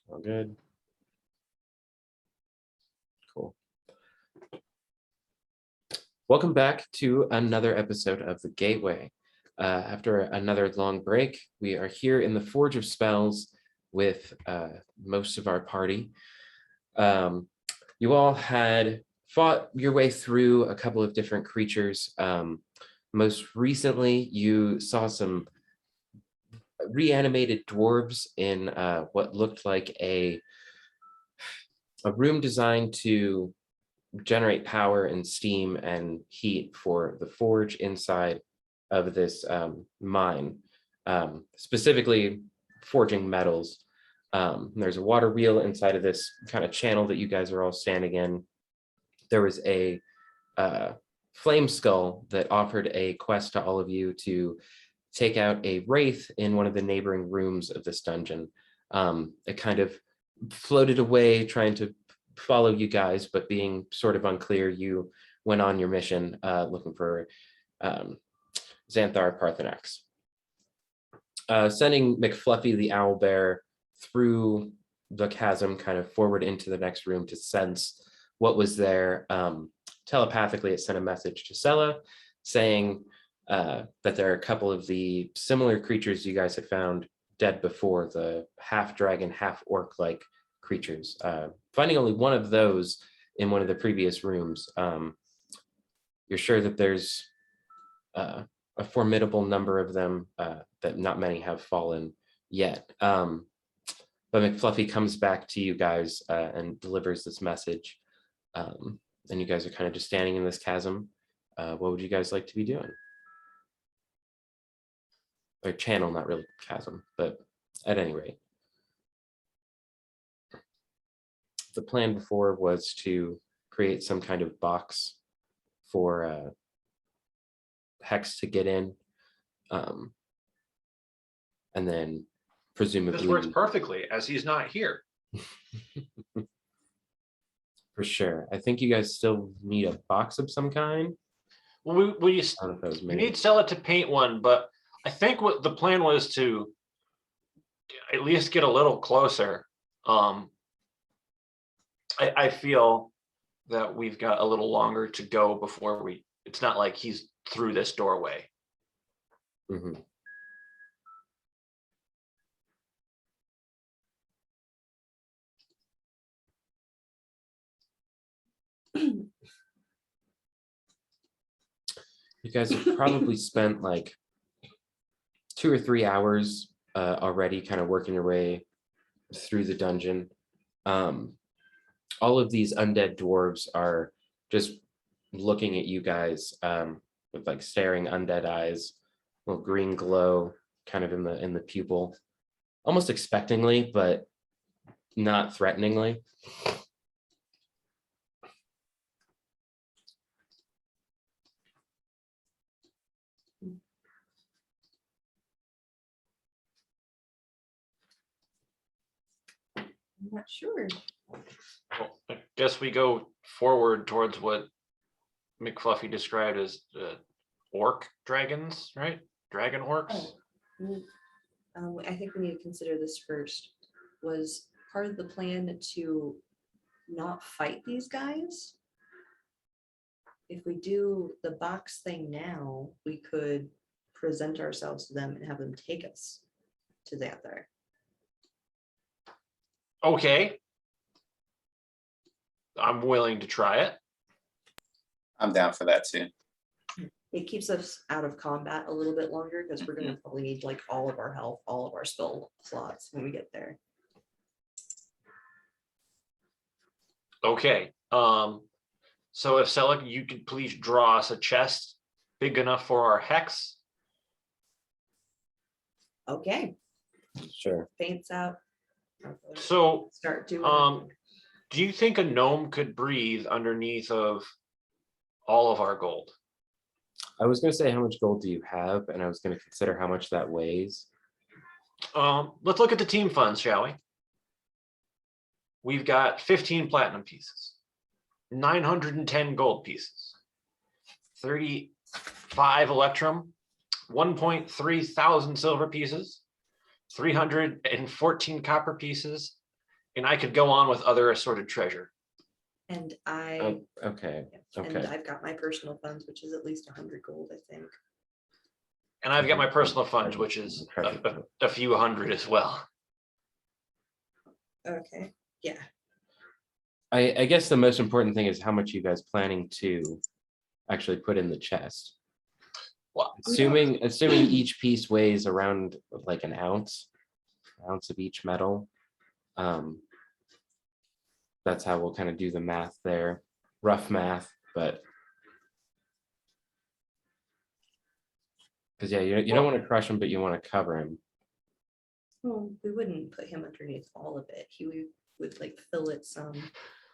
All good. Cool. Welcome back to another episode of The Gateway. After another long break, we are here in the Forge of Spells with most of our party. You all had fought your way through a couple of different creatures. Most recently, you saw some reanimated dwarves in what looked like a room designed to generate power and steam and heat for the forge inside of this mine, specifically forging metals. There's a water wheel inside of this kind of channel that you guys are all standing in. There was a flame skull that offered a quest to all of you to take out a wraith in one of the neighboring rooms of this dungeon. It kind of floated away trying to follow you guys, but being sort of unclear, you went on your mission looking for Xanthar Parthenax. Sending McFluffy the owlbear through the chasm kind of forward into the next room to sense what was there. Telepathically, it sent a message to Sella saying that there are a couple of the similar creatures you guys had found dead before, the half dragon, half orc like creatures. Finding only one of those in one of the previous rooms, you're sure that there's a formidable number of them, that not many have fallen yet. But McFluffy comes back to you guys and delivers this message. And you guys are kind of just standing in this chasm. What would you guys like to be doing? Or channel, not really chasm, but at any rate. The plan before was to create some kind of box for Hex to get in. And then presumably... This works perfectly, as he's not here. For sure. I think you guys still need a box of some kind. Well, we need Sella to paint one, but I think what the plan was to at least get a little closer. I feel that we've got a little longer to go before it's not like he's through this doorway. Mm-hmm. You guys have probably spent like 2 or 3 hours already kind of working your way through the dungeon. All of these undead dwarves are just looking at you guys with like staring undead eyes, a little green glow kind of in the pupil, almost expectingly, but not threateningly. I'm not sure. Well, I guess we go forward towards what McFluffy described as orc dragons, right? Dragon orcs. I think we need to consider this first. Was part of the plan to not fight these guys? If we do the box thing now, we could present ourselves to them and have them take us to Xanthar. Okay. I'm willing to try it. I'm down for that too. It keeps us out of combat a little bit longer because we're going to probably need like all of our health, all of our spell slots when we get there. Okay. So if Selleck, you could please draw us a chest big enough for our hex. Okay. Sure. Faints out. So Start doing. do you think a gnome could breathe underneath of all of our gold? I was going to say, how much gold do you have? And I was going to consider how much that weighs. Let's look at the team funds, shall we? We've got 15 platinum pieces, 910 gold pieces, 35 electrum, 1.3 thousand silver pieces, 314 copper pieces, and I could go on with other assorted treasure. And I, Oh, okay, and okay. I've got my personal funds, which is at least 100 gold, I think. And I've got my Okay. personal funds, which is a few hundred as well. Okay, yeah. I guess the most important thing is how much you guys planning to actually put in the chest. Well, Assuming each piece weighs around like an ounce of each metal. That's how we'll kind of do the math there, rough math, but. Because yeah, you don't want to crush him, but you want to cover him. Well, we wouldn't put him underneath all of it. He would like fill it some,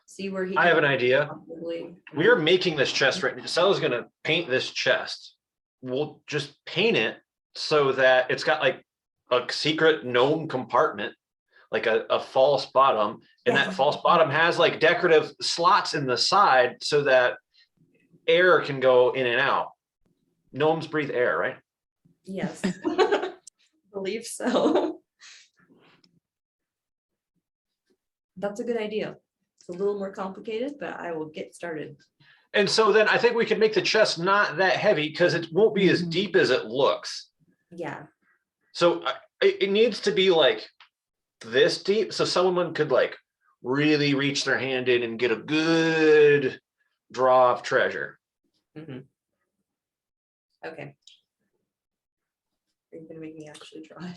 see where he. I have can an idea. comfortably- We are making this chest right now. Stella's gonna paint this chest. We'll just paint it so that it's got like a secret gnome compartment, like a false bottom, and Yeah. that false bottom has like decorative slots in the side so that air can go in and out. Gnomes breathe air, right? Yes. Believe so. That's a good idea. It's a little more complicated, but I will get started. And so then I think we can make the chest not that heavy because it won't be as deep as it looks. Yeah, So it needs to be like this deep so someone could like really reach their hand in and get a good draw of treasure. okay. Are you gonna make me actually try?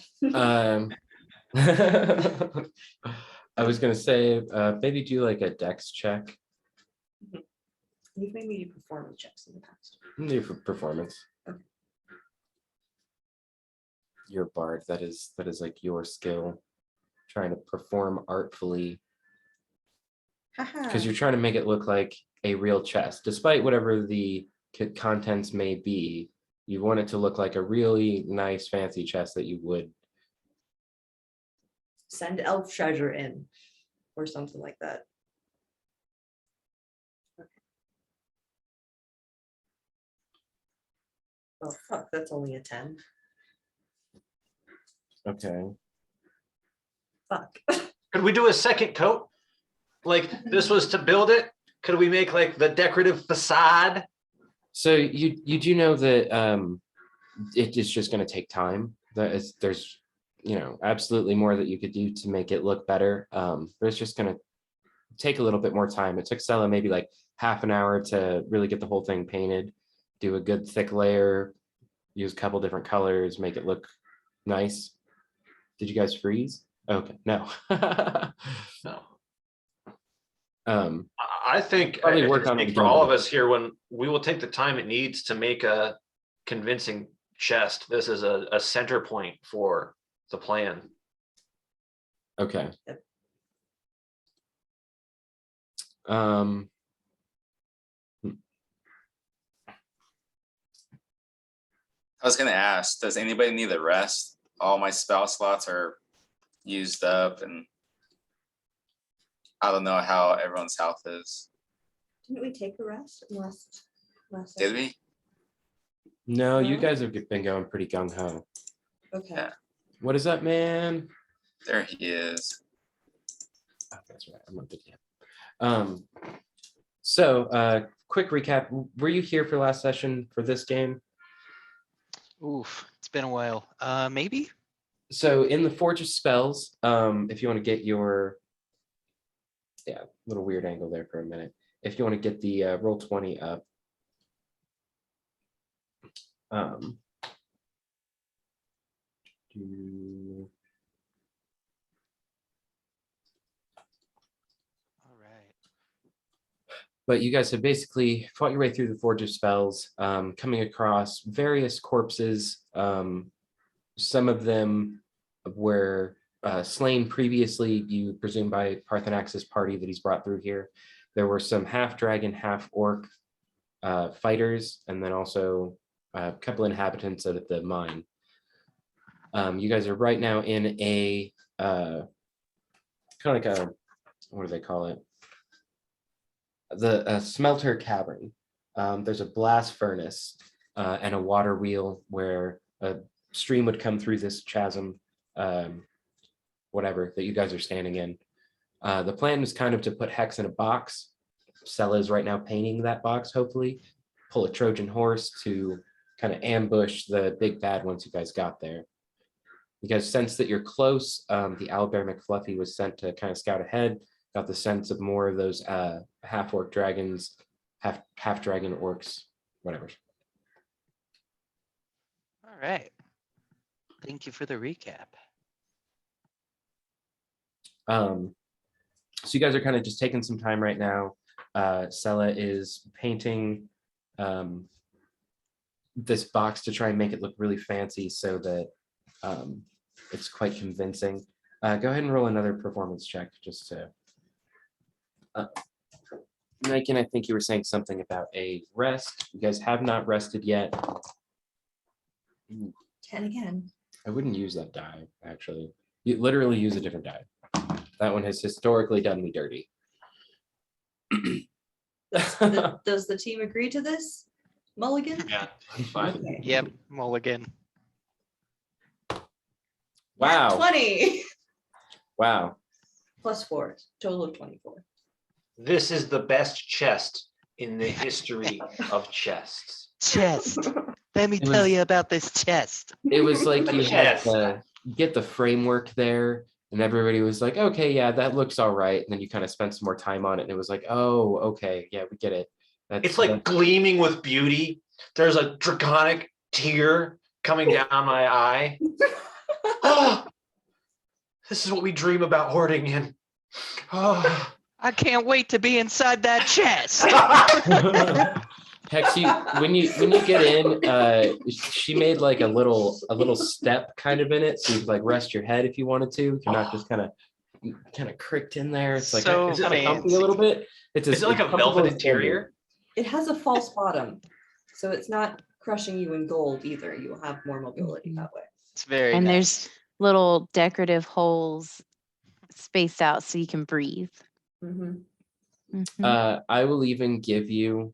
I was gonna say, maybe do like a dex check. You've made me do performance checks in the past. Do for performance. Okay. Your bard, that is like your skill, trying to perform artfully, because you're trying to make it look like a real chest, despite whatever the contents may be. You want it to look like a really nice, fancy chest that you would. Send elf treasure in, or something like that. Oh, fuck, that's only a 10. Okay. Fuck. Could we do a second coat? Like this was to build it? Could we make like the decorative facade? So you do know that it is just going to take time. There's absolutely more that you could do to make it look better. But it's just going to take a little bit more time. It took Stella maybe like half an hour to really get the whole thing painted, do a good thick layer, use a couple different colors, make it look nice. Did you guys freeze? Okay, no. No. I think Probably I work can on it speak for again. all of us here when we will take the time it needs to make a convincing chest. This is a center point for the plan. Okay. Yep. I was gonna ask, does anybody need a rest? All my spell slots are used up and I don't know how everyone's health is. Didn't we take a rest last Did session? we? No, you No? guys have been going pretty gung ho. Okay. Yeah. What is up, man? There he is. Oh, that's right. I'm not the DM. So quick recap. Were you here for last session for this game? Oof, it's been a while. Maybe? So in the Forge of Spells, if you want to get your little weird angle there for a minute. If you want to get the Roll20 up. All right. But you guys have basically fought your way through the Forge of Spells, coming across various corpses. Some of them were slain previously, you presume, by Parthenax's party that he's brought through here. There were some half-dragon, half-orc fighters, and then also a couple inhabitants of the mine. You guys are right now in a kind of like a, what do they call it? The smelter cavern. There's a blast furnace and a water wheel where a stream would come through this chasm, whatever that you guys are standing in. The plan was kind of to put Hex in a box. Sella is right now painting that box, hopefully. Pull a Trojan horse to kind of ambush the big bad once you guys got there. You guys sense that you're close. The Owlbear McFluffy was sent to kind of scout ahead. Got the sense of more of those half-orc dragons, half-dragon orcs, whatever. All right. Thank you for the recap. So you guys are kind of just taking some time right now. Sella is painting this box to try and make it look really fancy so that it's quite convincing. Go ahead and roll another performance check just to. Megan, I think you were saying something about a rest. You guys have not rested yet. 10 again. I wouldn't use that die, actually. You literally use a different die. That one has historically done me dirty. Does the team agree to this? Mulligan? Yeah, that's fine. Okay. Yep, mulligan. Wow. 20 Wow. plus 4, total of 24. This is the best chest in the history of chests. Chest. Let me It tell was- you about this chest. It was like you had Yes. to get the framework there, and everybody was like, okay, yeah, that looks all right. And then you kind of spent some more time on it, and it was like, oh, okay, yeah, we get it. It's like gleaming with beauty. There's a draconic tear coming down my eye. Oh, this is what we dream about hoarding in. Oh. I can't wait to be inside that chest. Hex, when you get in, she made like a little step kind of in it, so you could like rest your head if you wanted to. You're not just kind of cricked in there. It's like So kind of comfy fancy. a little bit. Is it like a comfortable velvet as can be. interior? It has a false bottom, so it's not crushing you in gold either. You'll have more mobility that way. It's very And nice. there's little decorative holes spaced out so you can breathe. Mhm. Mhm. I will even give you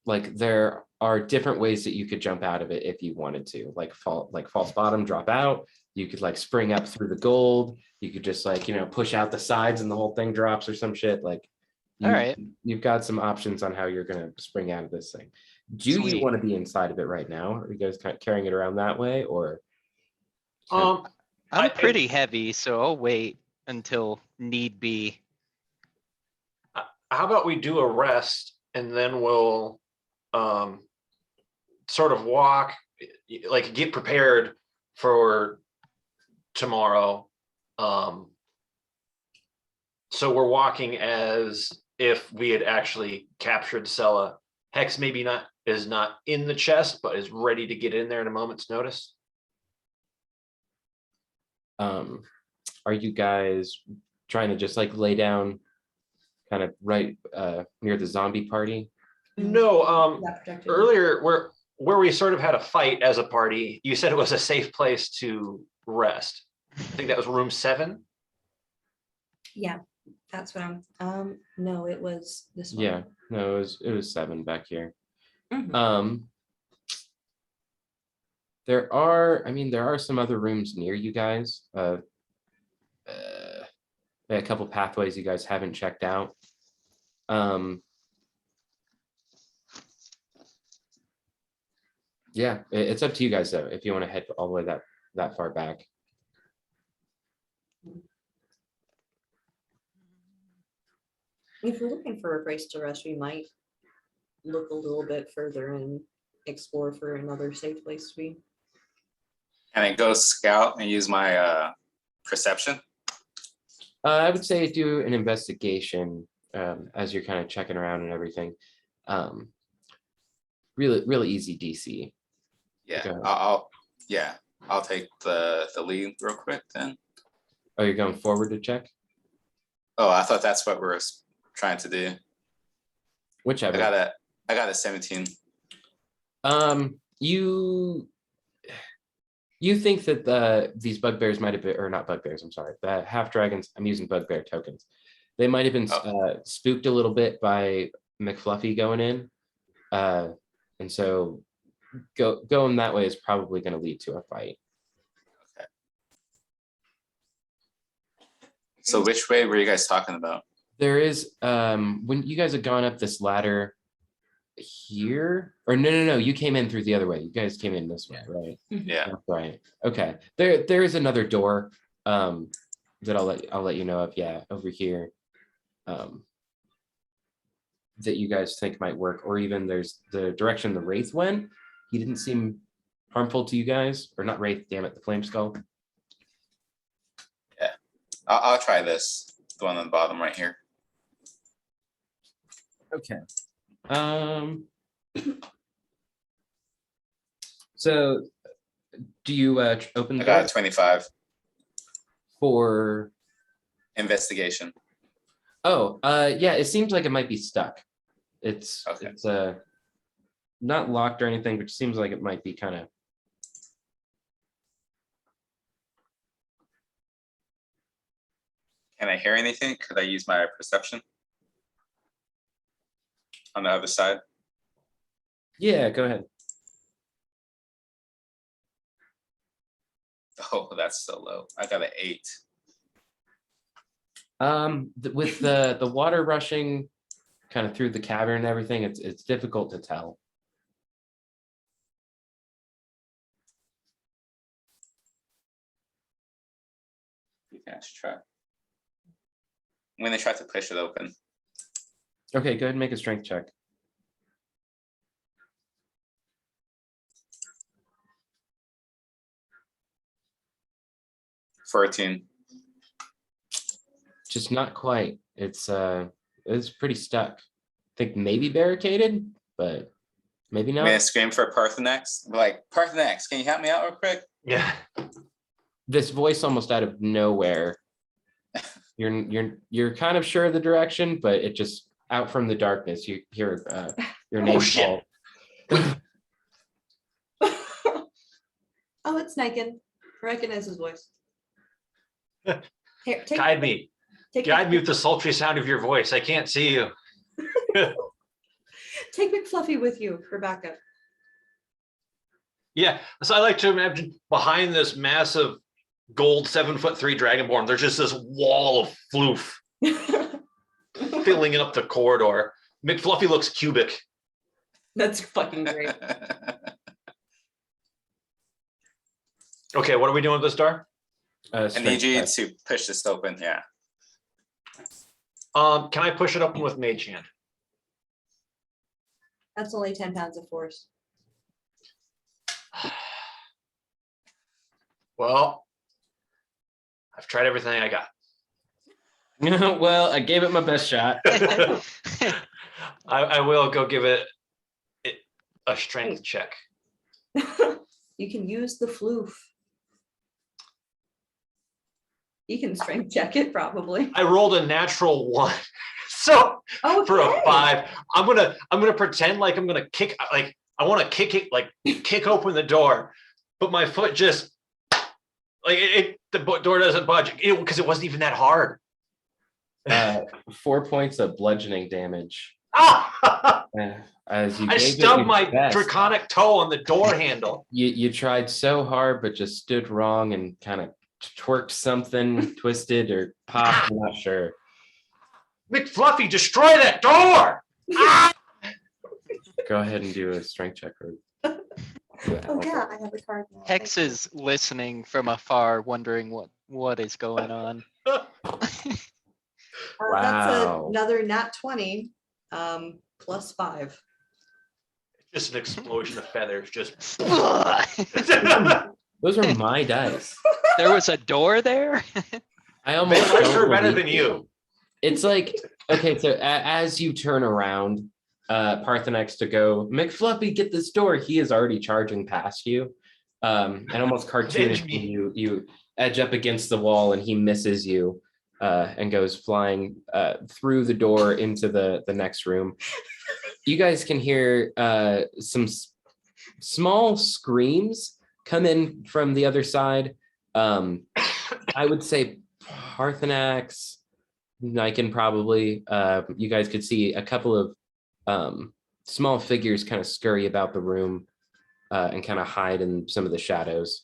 like there are different ways that you could jump out of it if you wanted to, like false bottom, drop out. You could like spring up through the gold. You could just like, push out the sides and the whole thing drops or some shit. Like All right. you've got some options on how you're gonna spring out of this thing. Do you Sweet. want to be inside of it right now? Are you guys kind of carrying it around that way, or I'm I- pretty heavy, so I'll wait until need be. How about we do a rest and then we'll sort of walk, like get prepared for tomorrow. So we're walking as if we had actually captured Sella. Hex maybe is not in the chest, but is ready to get in there at a moment's notice. are you guys trying to just like lay down kind of right near the zombie party? No, That protected. earlier where we sort of had a fight as a party, you said it was a safe place to rest. I think that was room 7. Yeah, that's what no, it was this one. Yeah, no, it was 7 back here. Mhm. There are some other rooms near you guys. A couple pathways you guys haven't checked out. Yeah, it's up to you guys though, if you want to head all the way that far back. If we're looking for a place to rest, we might look a little bit further and explore for another safe place to be. Can I go scout and use my perception? I would say do an investigation as you're kind of checking around and everything. Really easy DC. Yeah, Go ahead. I'll take the lead real quick then. Oh, you're going forward to check? Oh, I thought that's what we're trying to do. Whichever. I got a 17. You think that these bugbears might have been, or not bugbears, I'm sorry, the half dragons, I'm using bugbear tokens. They might have been spooked a little bit by McFluffy going in. And so going that way is probably going to lead to a fight. So which way were you guys talking about? There is, when you guys have gone up this ladder here, or no, you came in through the other way. You guys came in this way, right? Yeah, That's right. Okay. There is another door, that I'll let you know of. Yeah, over here. That you guys think might work, or even there's the direction the Wraith went. He didn't seem harmful to you guys, or not Wraith, damn it, the Flame Skull. I'll try this, the one on the bottom right here. Okay. So do you open I the got door a 25 for? investigation. Oh, yeah, it seems like it might be stuck. It's Okay. it's not locked or anything, but it seems like it might be kind of. Can I hear anything? Could I use my perception? On the other side? Yeah, go ahead. Oh, that's so low. I got an 8. With the water rushing kind of through the cavern and everything, it's difficult to tell. You can actually try. I'm gonna try to push it open. Okay, go ahead and make a strength check. For a team. Just not quite. It's pretty stuck. I think maybe barricaded, but maybe I'm gonna not. scream for Parthenax. Like, Parthenax, can you help me out real quick? Yeah. This voice almost out of nowhere. You're kind of sure of the direction, but it just out from the darkness. You hear your name shit. called. Oh, it's Niken. I recognize his voice. Here, Guide me. Take Guide me with the sultry sound of your voice. I can't see you. Take McFluffy with you for backup. Yeah. So I like to imagine behind this massive gold 7'3" dragonborn, there's just this wall of floof filling up the corridor. McFluffy looks cubic. That's fucking great. Okay, what are we doing with this door? I need Strength you check. to push this open, yeah. Can I push it open with Mage Hand? That's only 10 pounds of force. Well, I've tried everything I got. Well, I gave it my best shot. I will go give it a strength check. You can use the floof. You can strength check it probably. I rolled a natural 1. So Oh, for a 5, I'm gonna pretend like I'm gonna kick, like I want to kick it, like kick open the door, but my foot just like the door doesn't budge because it wasn't even that hard. 4 points of bludgeoning damage. Ah! As you I gave it stubbed your my best. draconic toe on the door handle. You tried so hard, but just stood wrong and kind of twerked something, twisted or popped. I'm not sure. McFluffy, destroy that door! Ah! Go ahead and do a strength check. Or, Oh yeah, I have a card now. Hex Thank you. is listening from afar, wondering what is going on. That's Wow. another nat 20, plus 5. Just an explosion of feathers. Just. those are my dice. There was a door there? I almost They like don't her better believe than you. It's like, okay, so as you turn around, Parthenax to go, McFluffy, get this door. He is already charging past you. And almost cartoonish, me. you edge up against the wall and he misses you and goes flying through the door into the next room. You guys can hear some small screams come in from the other side. I would say Parthenax, Niken probably. You guys could see a couple of small figures kind of scurry about the room and kind of hide in some of the shadows.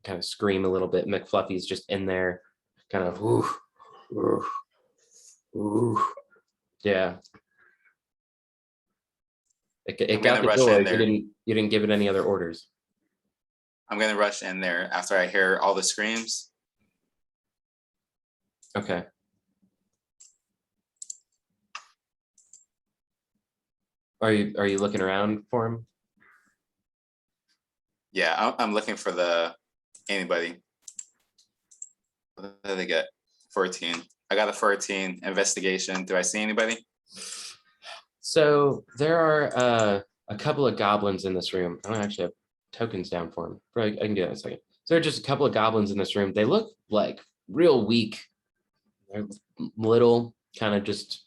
Kind of scream a little bit. McFluffy's just in there kind of ooh, ooh. Yeah. It I'm got gonna the rush door. in You there. didn't give it any other orders. I'm gonna rush in there after I hear all the screams. Okay. Are you looking around for him? Yeah, I'm looking for anybody. What did they get? 14. I got a 14 investigation. Do I see anybody? So there are a couple of goblins in this room. I don't actually have tokens down for them. I can do that in a second. So there are just a couple of goblins in this room. They look like real weak. They're little, kind of just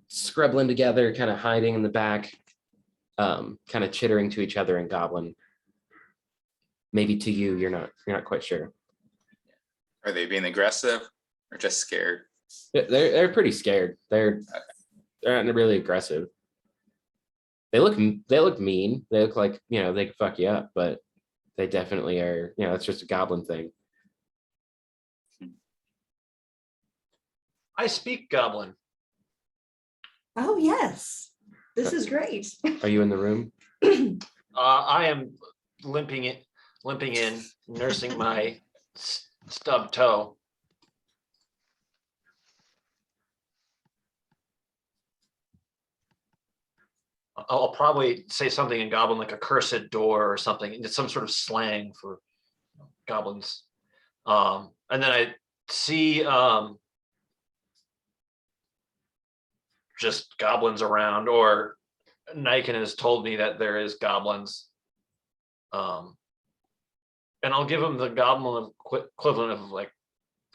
scribbling together, kind of hiding in the back, kind of chittering to each other in goblin. Maybe to you, you're not quite sure. Are they being aggressive or just scared? They're pretty scared. They're not really aggressive. They look mean. They look like, they could fuck you up, but they definitely are, it's just a goblin thing. I speak Goblin. Oh, yes. This is great. Are you in the room? I am limping in, nursing my stubbed toe. I'll probably say something in Goblin like a cursed door or something. It's some sort of slang for goblins. And then I see just goblins around, or Niken has told me that there is goblins. And I'll give him the goblin equivalent of like,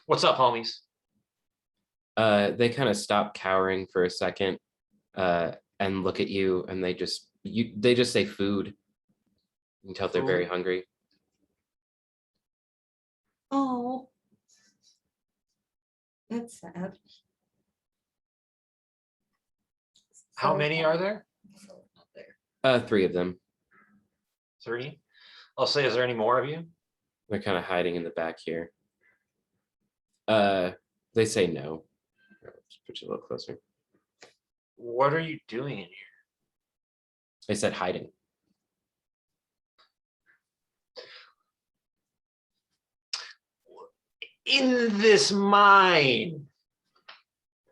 "What's up, homies?" They kind of stop cowering for a second, and look at you, and they just say food. You can tell they're very Food? hungry. Oh. That's sad. How So many sad. are there? So not there. 3 of them. 3. I'll say, is there any more of you? They're kind of hiding in the back here. They say no. Just put you a little closer. What are you doing in here? They said hiding. In this mine,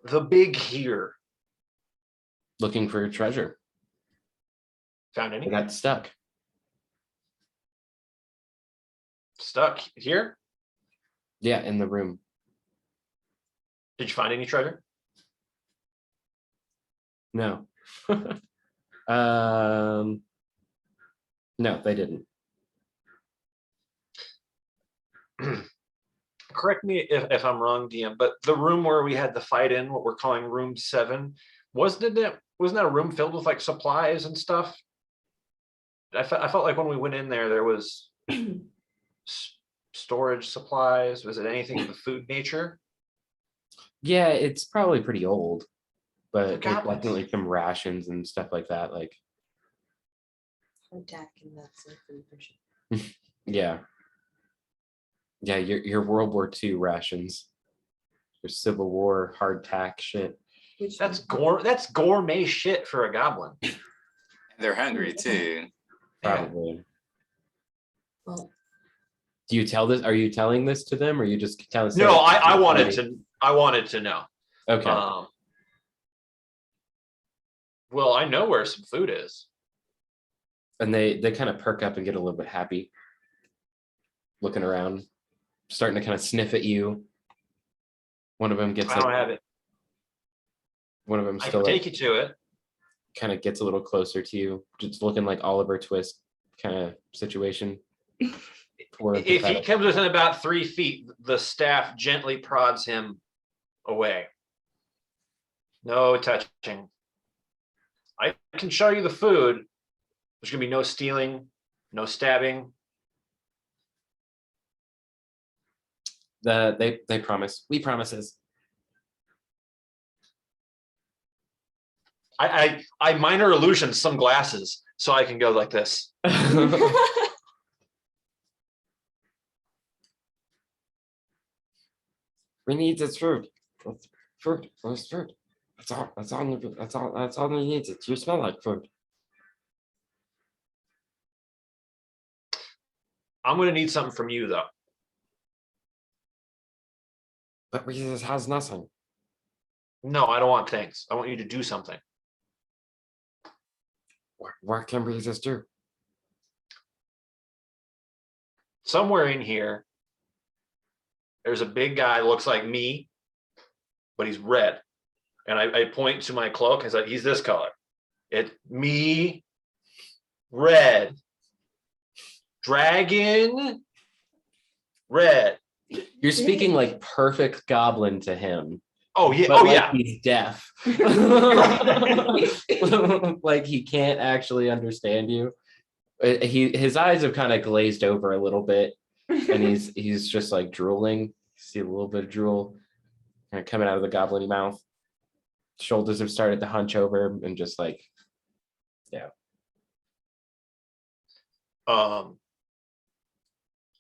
the big here. Looking for treasure. Found They any? got stuck. Stuck here? Yeah, in the room. Did you find any treasure? No. No, they didn't. Correct me if I'm wrong, DM, but the room where we had the fight in, what we're calling room 7, wasn't that a room filled with like supplies and stuff? I felt like when we went in there was storage supplies. Was it anything of the food nature? Yeah, it's probably pretty old, but there's Goblins. definitely some rations and stuff like that. Like, Hardtack and that's like food for sure. yeah. Yeah, your World War II rations. Your Civil War hardtack shit. Which That's one? that's gourmet shit for a goblin. They're hungry too. Yeah. Probably. Well, Do you tell this? Are you telling this to them, or you just telling? No, I wanted to know. Okay. Well, I know where some food is. And they kind of perk up and get a little bit happy, looking around, starting to kind of sniff at you. One of them gets I don't have it. One of them I still can like, take you to it. kind of gets a little closer to you, just looking like Oliver Twist kind of situation. Or If he comes within about 3 feet, the staff gently prods him away. No touching. I can show you the food. There's gonna be no stealing, no stabbing. they promise. We promises. I minor illusion some glasses so I can go like this. We need this fruit. Fruit. Where's fruit? That's all. That's all. That's all we need. You smell like fruit. I'm gonna need something from you though. But this has nothing. No, I don't want things. I want you to do something. What can we just do? Somewhere in here, there's a big guy, looks like me, but he's red. And I point to my cloak and say, he's this color. It's me, red, dragon, red. You're speaking like perfect goblin to him. Oh yeah, But oh like yeah. he's deaf. Like he can't actually understand you. His eyes have kind of glazed over a little bit, and he's just like drooling. You see a little bit of drool kind of coming out of the goblin mouth. Shoulders have started to hunch over and just like,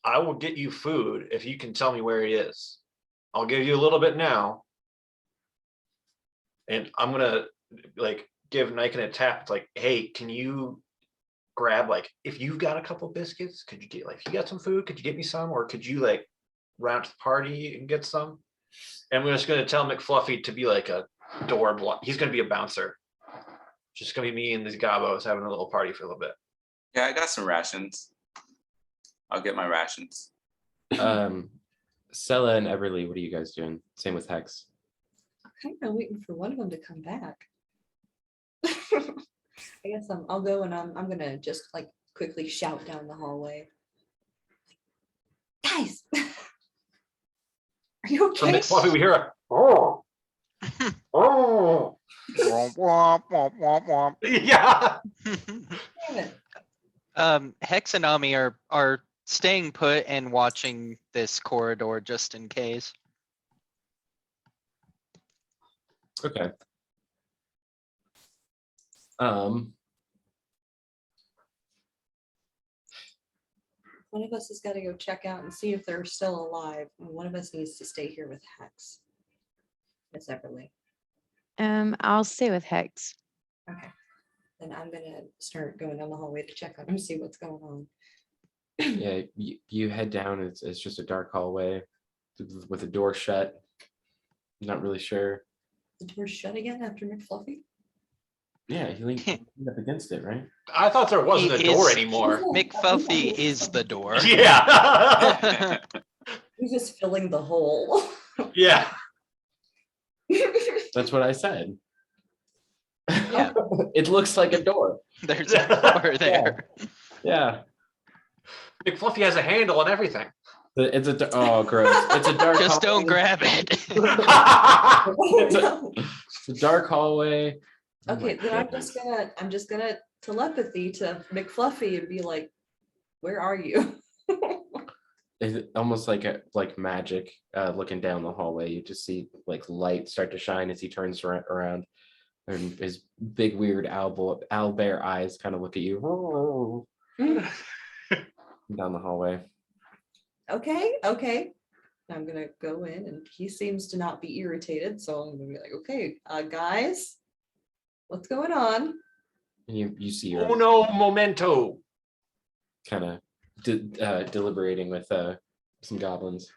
I will get you food if you can tell me where he is. I'll give you a little bit now. And I'm gonna like give Niken a tap. It's like, hey, can you grab like if you've got a couple biscuits, could you get like if you got some food, could you get me some? Or could you like round to the party and get some? And we're just gonna tell McFluffy to be like a door block. He's gonna be a bouncer. Just gonna be me and these gobos having a little party for a little bit. Yeah, I got some rations. I'll get my rations. Sella and Everly, what are you guys doing? Same with Hex. Kind of waiting for one of them to come back. I guess I'll go and I'm gonna just like quickly shout down the hallway. Guys, are you From okay? McFluffy, we hear a oh, oh, Womp, womp, womp, womp, womp. yeah. Damn it. Hex and Ami are staying put and watching this corridor just in case. Okay. One of us has got to go check out and see if they're still alive. And one of us needs to stay here with Hex. Miss Everly. I'll stay with Hex. Okay. Then I'm gonna start going down the hallway to check on him, see what's going on. Yeah, you head down. It's just a dark hallway with the door shut. Not really sure. The door's shut again after McFluffy? Yeah, he leaned up against it, right? I thought there wasn't a He door is- anymore. McFuffy is the door. Yeah. He's just filling the hole. Yeah. That's what I said. Yeah. It looks like a door. There's a door there. Yeah. McFluffy has a handle and everything. It's oh gross. It's a dark Just don't hallway. grab it. It's a dark hallway. Oh my Okay, then goodness. I'm just gonna telepathy to McFluffy and be like, where are you? It's almost like magic. Looking down the hallway, you just see like light start to shine as he turns around, and his big weird owl bear eyes kind of look at you down the hallway. Okay. I'm gonna go in and he seems to not be irritated, so I'm gonna be like, okay, guys, what's going on? And you see Oh her no, momento. kind of deliberating with some goblins.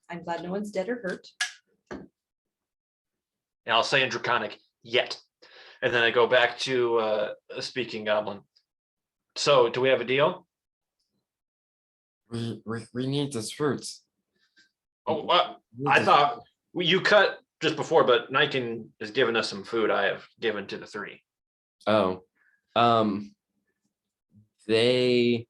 I'm glad no one's dead or hurt. And I'll say in Draconic, yet. And then I go back to a speaking goblin. So do we have a deal? We need this fruit. Oh, I thought you cut just before, but Niken has given us some food I have given to the three. Oh, they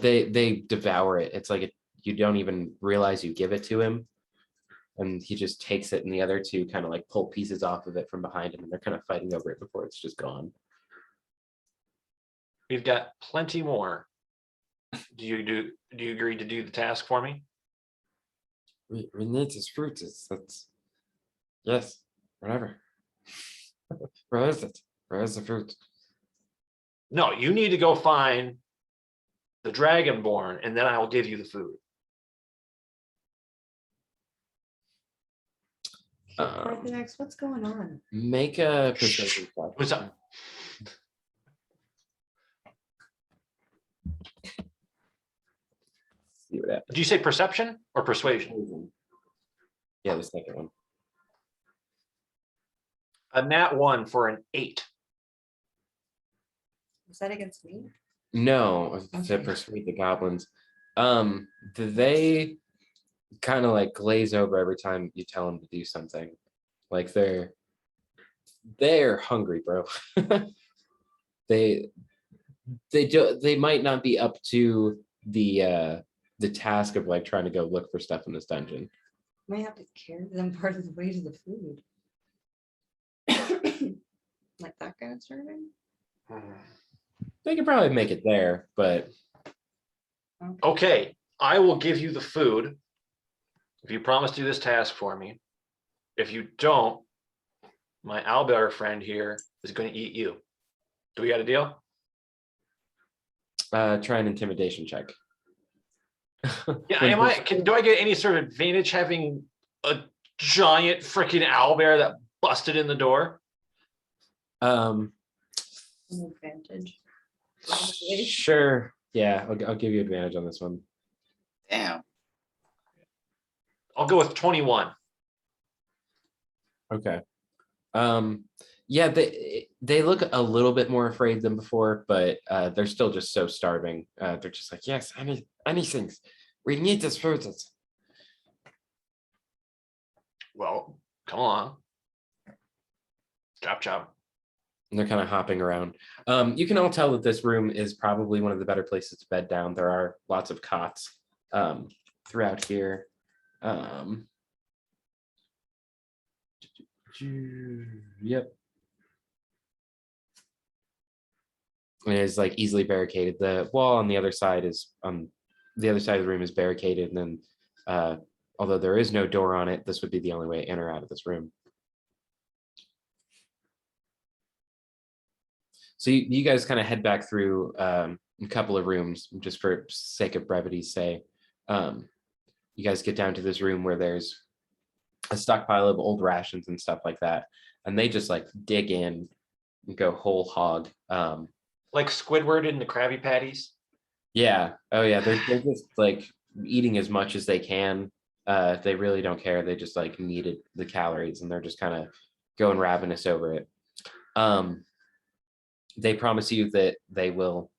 they devour it. It's like you don't even realize you give it to him, and he just takes it, and the other two kind of like pull pieces off of it from behind him, and they're kind of fighting over it before it's just gone. We've got plenty more. Do you agree to do the task for me? We need this fruit. That's yes, whatever. Where is it? Where is the fruit? No, you need to go find the Dragonborn, and then I will give you the food. Parthenax, what's going on? Make a persuasion check. What's up? See what happens. Did you say perception or persuasion? Yeah, the second one. A nat 1 for an 8. Was that against me? No, to Okay. persuade the goblins. They kind of like glaze over every time you tell them to do something. Like they're hungry, bro. They they might not be up to the task of like trying to go look for stuff in this dungeon. Might have to carry them part of the way to the food. Like that kind of serving? They could probably make it there, but Okay, I will give you the food if you promise to do this task for me. If you don't, my owlbear friend here is going to eat you. Do we got a deal? try an intimidation check. Yeah, With do I get any sort of advantage having a giant freaking owlbear that busted in the door? Um, An advantage. sure. Yeah, I'll give you advantage on this one. Damn. I'll go with 21. Okay. Yeah, they look a little bit more afraid than before, but they're still just so starving. They're just like, yes, anything. We need this food. Well, come on. Chop chop. And they're kind of hopping around. You can all tell that this room is probably one of the better places to bed down. There are lots of cots throughout here. Yep. And it is like easily barricaded. The wall on the other side is the other side of the room is barricaded, and then although there is no door on it, this would be the only way in or out of this room. So you guys kind of head back through a couple of rooms, just for sake of brevity's sake. You guys get down to this room where there's a stockpile of old rations and stuff like that, and they just like dig in and go whole hog. Like Squidward in the Krabby Patties. Yeah. Oh yeah. They're just like eating as much as they can. They really don't care. They just like needed the calories, and they're just kind of going ravenous over it. They promise you that they will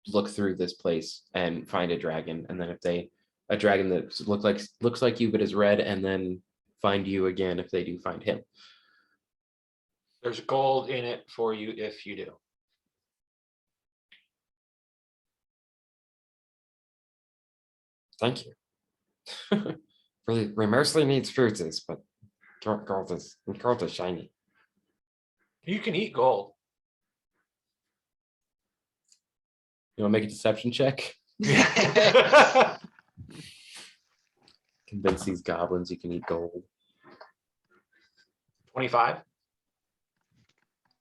look through this place and find a dragon, and then if a dragon that looks like you but is red, and then find you again if they do find him. There's gold in it for you if you do. Thank you. Really, Remersely needs fruits, but gold is shiny. You can eat gold. You want to make a deception check? Convince these goblins you can eat gold. 25.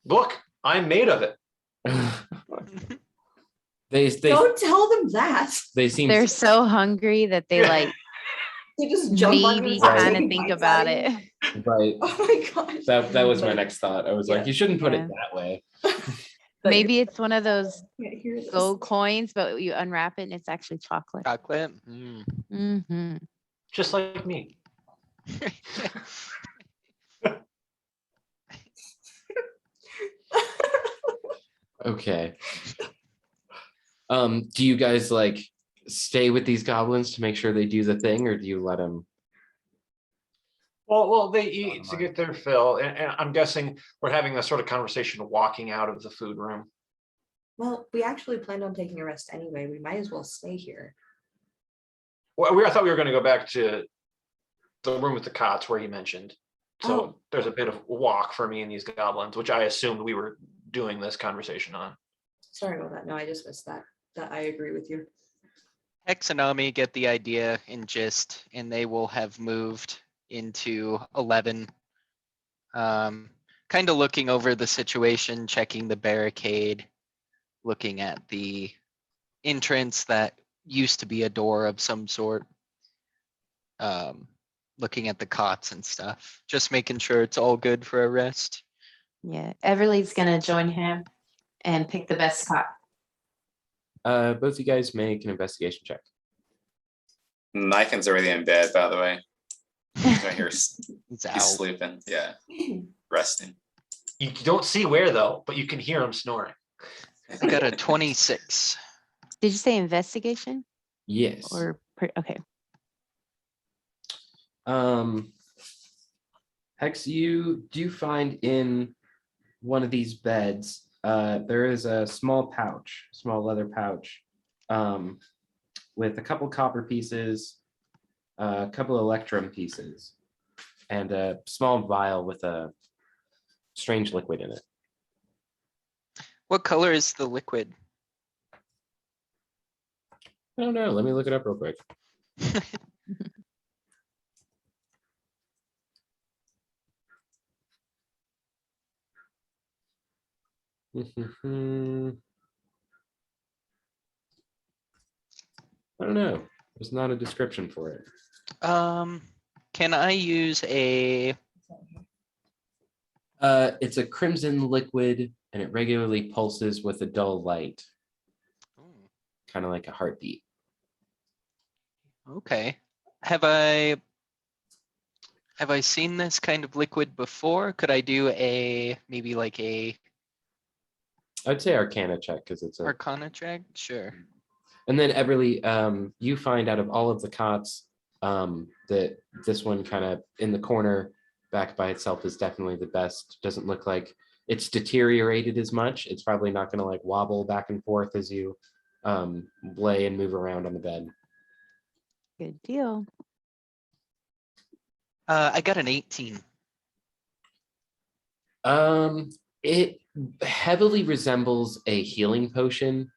Look, I'm made of it. They Don't tell them that. they seem They're so hungry that they like They just jump on you maybe and start kind of taking think bites about out of you. it. right. Oh my gosh. That was my next thought. I was like, Yeah. you shouldn't put Yeah. it that way. But Maybe it's one of those you can't hear this. gold coins, but you unwrap it and it's actually chocolate. Chocolate. Hmm. Just like me. Okay. Do you guys like stay with these goblins to make sure they do the thing, or do you let them? Well, they eat to get their fill, and I'm guessing we're having a sort of conversation walking out of the food room. Well, we actually planned on taking a rest anyway. We might as well stay here. Well, I thought we were going to go back to the room with the cots where he mentioned. So Oh. there's a bit of walk for me and these goblins, which I assumed we were doing this conversation on. Sorry about that. No, I just missed that. That I agree with you. Hex and Ami get the idea and gist, and they will have moved into 11. kind of looking over the situation, checking the barricade, looking at the entrance that used to be a door of some sort. Looking at the cots and stuff, just making sure it's all good for a rest. Yeah, Everly's gonna join him and pick the best spot. Both you guys make an investigation check. Nikon's already in bed, by the way. He's right here. It's He's out. sleeping. Yeah, resting. You don't see where though, but you can hear him snoring. I got a 26. Did you say investigation Yes. or, okay, Hex, you do find in one of these beds, there is a small pouch, small leather pouch, with a couple copper pieces, a couple electrum pieces, and a small vial with a strange liquid in it. What color is the liquid? I don't know. Let me look it up real quick. I don't know. There's not a description for it. Can I use a, It's a crimson liquid and it regularly pulses with a dull light, kind of like a heartbeat. okay, have I seen this kind of liquid before? Could I do a, maybe like a I'd say Arcana check because it's a. Arcana check? Sure. And then Everly, you find out of all of the cots, that this one kind of in the corner back by itself is definitely the best. Doesn't look like it's deteriorated as much. It's probably not going to like wobble back and forth as you lay and move around on the bed. good deal. I got an 18. It heavily resembles a healing potion.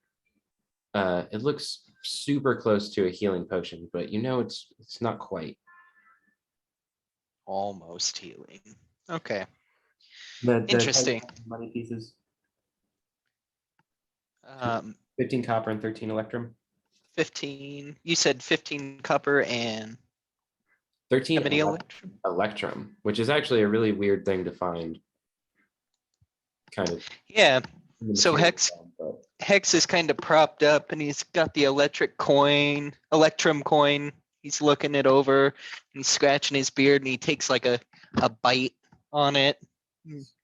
It looks super close to a healing potion, but you know it's not quite. Almost healing. Okay, The interesting. money pieces, 15, 15 copper and 13 electrum. you said 15 copper and 13 how many electrum, electrum? which is actually a really weird thing to find. Kind of. Yeah, in the So material Hex- realm, but- Hex is kind of propped up and he's got the electrum coin. He's looking it over, he's scratching his beard and he takes like a bite on it.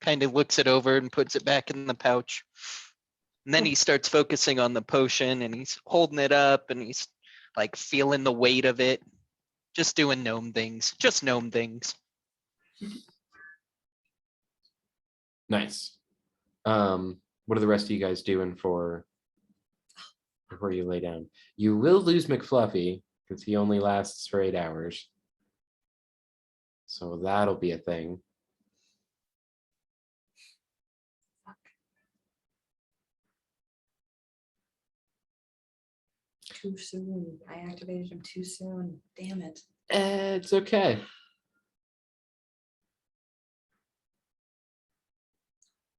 Kind of looks it over and puts it back in the pouch. And then he starts focusing on the potion and he's holding it up and he's like feeling the weight of it. Just doing gnome things, just gnome things. Nice. What are the rest of you guys doing for before you lay down? You will lose McFluffy because he only lasts for 8 hours. So that'll be a thing. Too soon. I activated him too soon. Damn it. It's okay.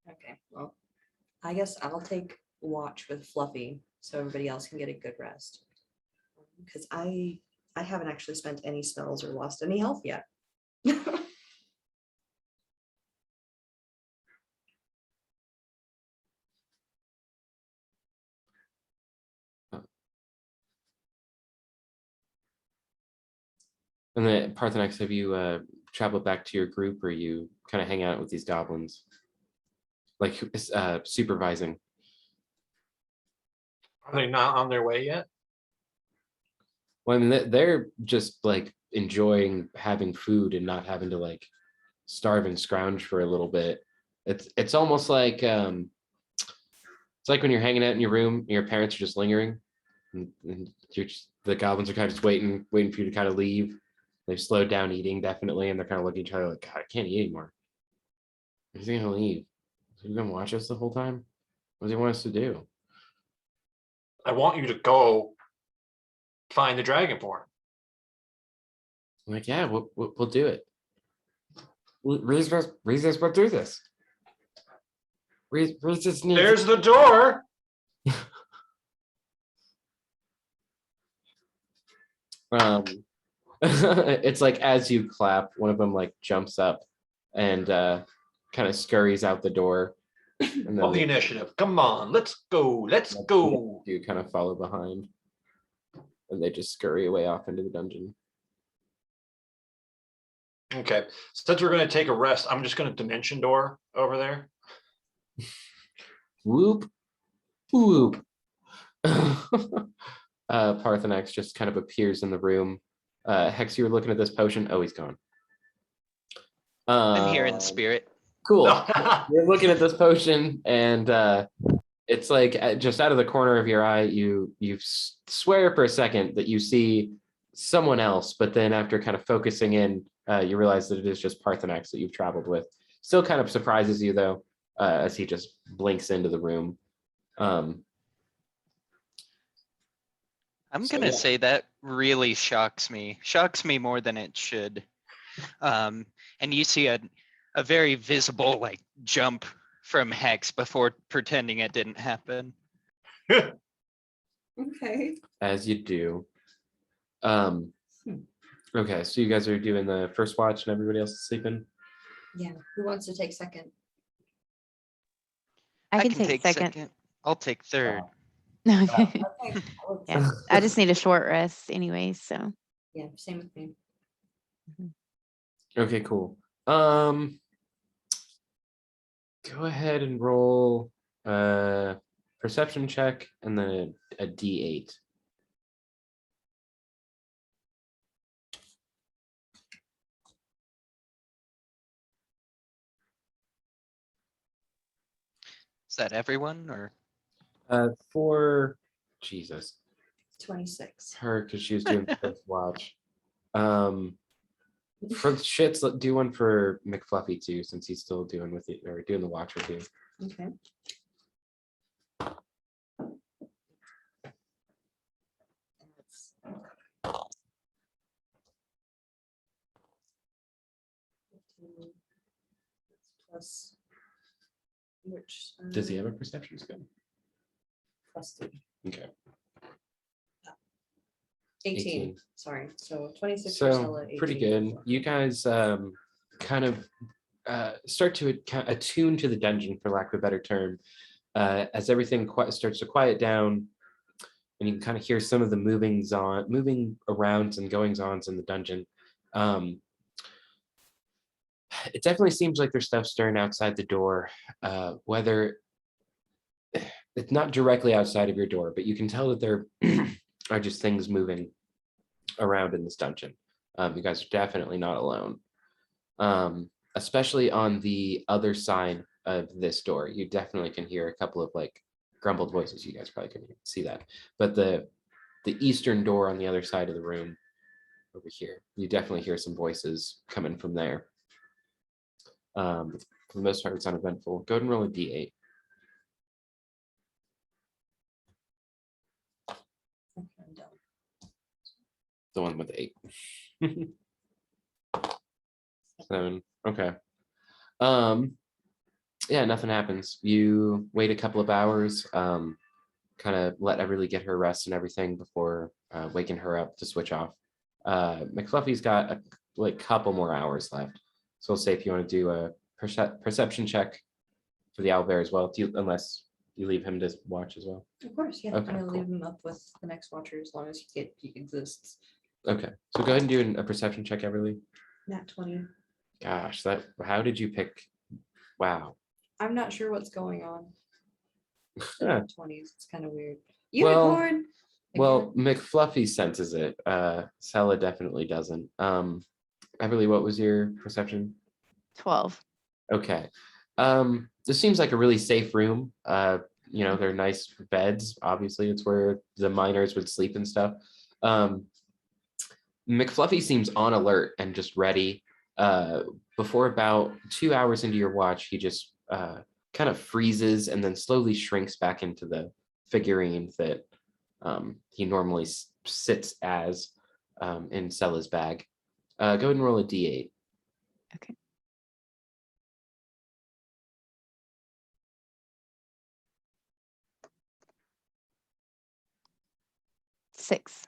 Okay, well, I guess I'll take watch with Fluffy so everybody else can get a good rest. Because I haven't actually spent any spells or lost any health yet. And then Parthenax, have you traveled back to your group or you kind of hang out with these goblins? Like supervising. Are they not on their way yet? Well, I mean, they're just like enjoying having food and not having to like starve and scrounge for a little bit. It's almost like it's like when you're hanging out in your room, and your parents are just lingering, and the goblins are kind of just waiting for you to kind of leave. They've slowed down eating definitely, and they're kind of looking at each other like, God, I can't eat anymore. He's gonna leave. Is he gonna watch us the whole time? What does he want us to do? I want you to go find the dragonborn. I'm like, yeah, we'll do it. Reasons will do this. where's this sneaky? There's the door. It's like as you clap, one of them like jumps up and kind of scurries out the door. And Roll the then initiative. Come on, let's go. Let's go. you kind of follow behind. And they just scurry away off into the dungeon. Okay. Since we're gonna take a rest, I'm just gonna dimension door over there. Whoop, whoop. Parthenax just kind of appears in the room. Hex, you were looking at this potion. Oh, he's gone. I'm here in Um, spirit. Cool. You're looking at this potion, and it's like just out of the corner of your eye, you swear for a second that you see someone else, but then after kind of focusing in, you realize that it is just Parthenax that you've traveled with. Still kind of surprises you though, as he just blinks into the room. I'm So, gonna yeah. say that really shocks me more than it should. And you see a very visible like jump from Hex before pretending it didn't happen. Okay. As you do. Okay, so you guys are doing the first watch and everybody else is sleeping? Yeah, who wants to take second? I can take second. I'll take third. Okay. Okay. Yeah, I just need a short rest anyway, so. Yeah, same with me. Okay, cool. Go ahead and roll a perception check and then a D8. Is that everyone or? For Jesus, 26. her because she was doing the first watch. For shits, let do one for McFluffy too, since he's still doing with it or doing the watch with you. Okay. Plus, which? Does he have a perception skill? Plus 2. Okay. 18. 18. Sorry. So 26 for So Stella, pretty 18 good. for You guys kind of start to attune to the dungeon, for lack of a better term, as everything starts to quiet down, and you can kind of hear some of the moving arounds and goings ons in the dungeon. It definitely seems like there's stuff stirring outside the door, whether it's not directly outside of your door, but you can tell that there are just things moving around in this dungeon. You guys are definitely not alone. Especially on the other side of this door, you definitely can hear a couple of like grumbled voices. You guys probably couldn't even see that, but the eastern door on the other side of the room over here, you definitely hear some voices coming from there. For the most part, it's uneventful. Go ahead and roll a D8. Okay, I'm done. The one with 8. 7. Okay. Yeah, nothing happens. You wait a couple of hours, kind of let Everly get her rest and everything before waking her up to switch off. McFluffy's got a couple more hours left. So we'll say if you want to do a perception check for the owlbear as well, unless you leave him to watch as well. Of course, yeah. Okay, I'm gonna cool. leave him up with the next watcher as long as he exists. Okay, so go ahead and do a perception check, Everly. Nat 20. Gosh, how did you pick? Wow. I'm not sure what's going on. Yeah. 20s. It's kind of weird. Well- Unicorn. Well, McFluffy senses it. Sella definitely doesn't. Everly, what was your perception? 12. Okay. This seems like a really safe room. They're nice beds. Obviously, it's where the miners would sleep and stuff. McFluffy seems on alert and just ready. Before about 2 hours into your watch, he just kind of freezes and then slowly shrinks back into the figurine that he normally sits as in Sella's bag. Go ahead and roll a D8. Okay. 6.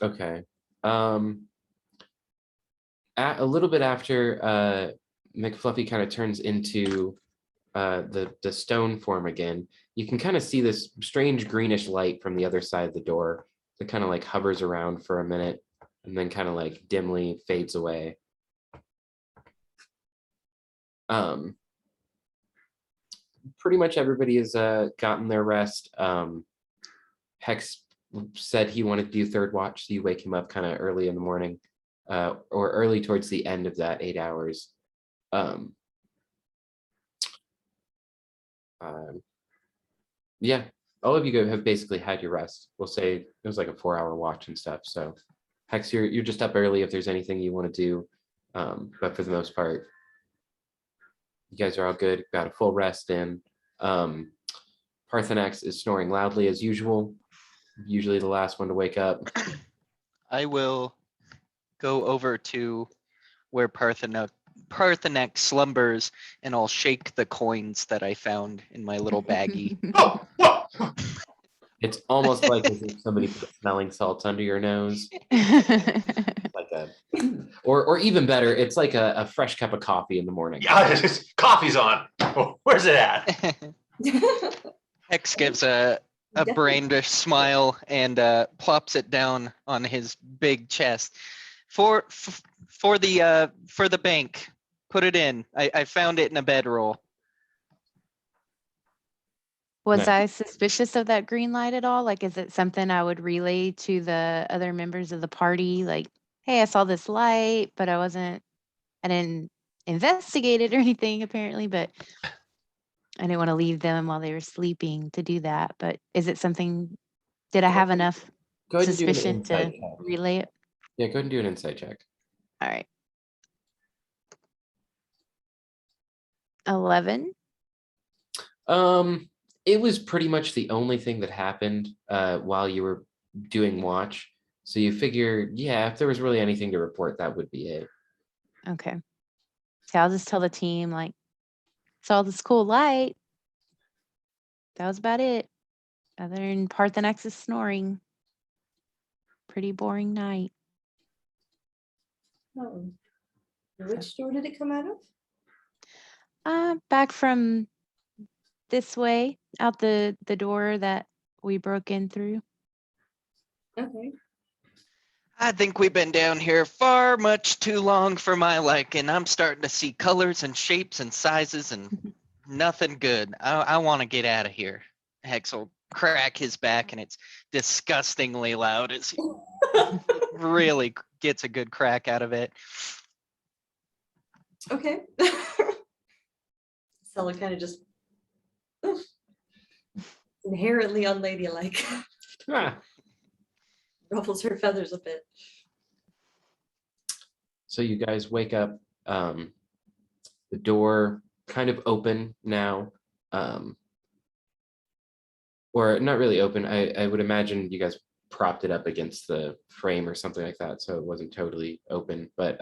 Okay. A little bit after McFluffy kind of turns into the stone form again, you can kind of see this strange greenish light from the other side of the door that kind of like hovers around for a minute and then kind of like dimly fades away. Pretty much everybody has gotten their rest. Hex said he wanted to do third watch, so you wake him up kind of early in the morning, or early towards the end of that 8 hours. Yeah, all of you have basically had your rest. We'll say it was like a 4-hour watch and stuff. So Hex, you're just up early if there's anything you want to do. But for the most part, you guys are all good. Got a full rest in. Parthenax is snoring loudly as usual. Usually the last one to wake up. I will go over to where Parthenax slumbers, and I'll shake the coins that I found in my little baggie. Oh, whoa. It's almost like as if somebody put smelling salts under your nose. Like a, or even better, it's like a fresh cup of coffee in the morning. Yeah, coffee's on. Oh, where's it at? Hex gives a Definitely. brandish smile and plops it down on his big chest. For the bank, put it in. I found it in a bedroll. Was Nice. I suspicious of that green light at all? Like, is it something I would relay to the other members of the party? Like, hey, I saw this light, but I didn't investigate it or anything apparently, but I didn't want to leave them while they were sleeping to do that. But is it something, did I have enough Go ahead and do an suspicion insight to check. relay it? Yeah, go ahead and do an insight check. All right. 11. It was pretty much the only thing that happened while you were doing watch. So you figure, yeah, if there was really anything to report, that would be it. Okay. So I'll just tell the team, like, saw this cool light. That was about it. Other than Parthenax's snoring. Pretty boring night. Oh. Which door did it come out of? Back from this way, out the door that we broke in through. Okay. I think we've been down here far much too long for my liking. I'm starting to see colors and shapes and sizes and nothing good. I want to get out of here. Hex will crack his back, and it's disgustingly loud as he really gets a good crack out of it. Okay. Stella kind of just oof, inherently unladylike. Ah. Ruffles her feathers a bit. So you guys wake up, the door kind of open now, or not really open. I would imagine you guys propped it up against the frame or something like that, so it wasn't totally open. But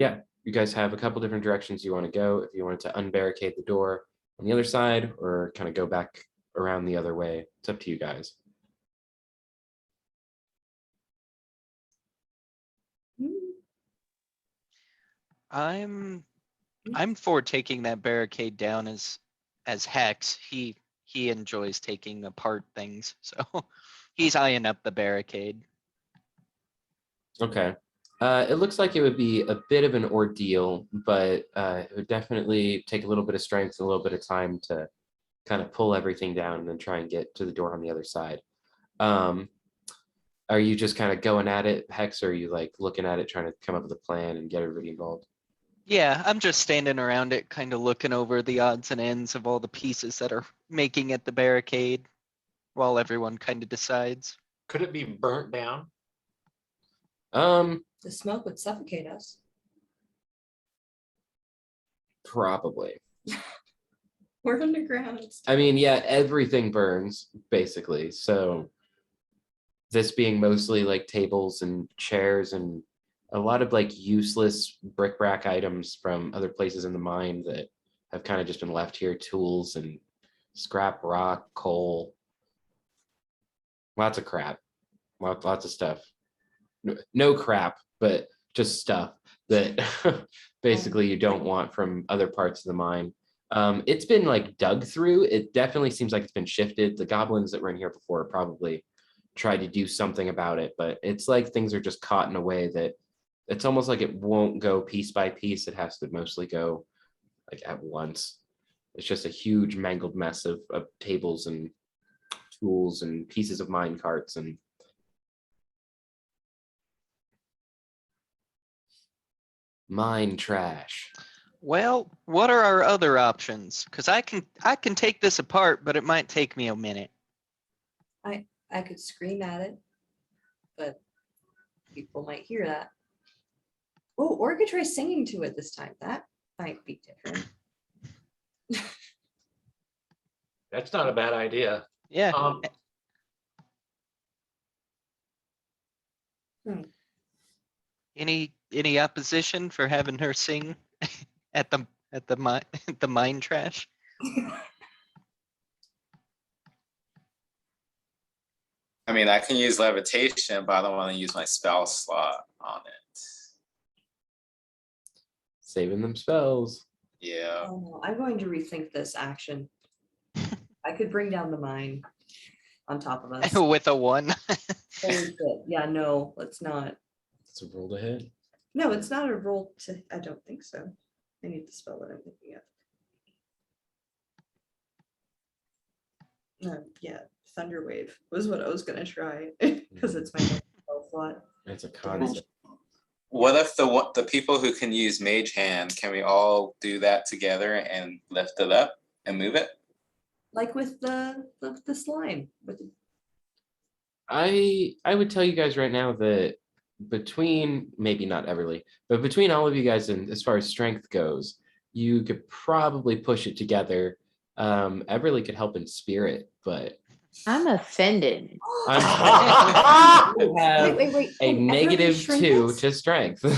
yeah, you guys have a couple different directions you want to go. If you wanted to unbarricade the door on the other side or kind of go back around the other way, it's up to you guys. I'm for taking that barricade down as Hex. He enjoys taking apart things, so he's eyeing up the barricade. Okay. It looks like it would be a bit of an ordeal, but it would definitely take a little bit of strength, and a little bit of time to kind of pull everything down and then try and get to the door on the other side. Are you just kind of going at it, Hex, or are you like looking at it, trying to come up with a plan and get everybody involved? Yeah, I'm just standing around it, kind of looking over the odds and ends of all the pieces that are making it the barricade while everyone kind of decides. Could it be burnt down? The smoke would suffocate us. Probably. We're underground. I mean, yeah, everything burns basically. So this being mostly like tables and chairs and a lot of like useless bric-a-brac items from other places in the mine that have kind of just been left here, tools and scrap rock, coal. Lots of crap. Lots of stuff. No crap, but just stuff that basically you don't want from other parts of the mine. It's been like dug through. It definitely seems like it's been shifted. The goblins that were in here before probably tried to do something about it, but it's like things are just caught in a way that it's almost like it won't go piece by piece. It has to mostly go like at once. It's just a huge mangled mess of tables and tools and pieces of mine carts and mine trash. Well, what are our other options? Cause I can take this apart, but it might take me a minute. I could scream at it, but people might hear that. Oh, or I could try singing to it this time. That might be different. That's not a bad idea. Yeah, any opposition for having her sing at the mine, the mine trash? I mean, I can use levitation, but I don't want to use my spell slot on it. Saving them spells. Yeah. Oh, no, I'm going to rethink this action. I could bring down the mine on top of us. With a 1. Holy shit. Yeah, no, let's not. It's a roll to hit. No, it's not a roll to, I don't think so. I need to spell what I'm thinking of. Yeah, Thunder Wave was what I was gonna try, because it's my spell slot. It's a concept. What if the people who can use Mage Hand, can we all do that together and lift it up and move it? Like with the slime, with the I would tell you guys right now that between, maybe not Everly, but between all of you guys and as far as strength goes, you could probably push it together. Everly could help in spirit, but I'm offended. I'm you have wait. a Can Everly negative shrink 2 us? to strength. Well,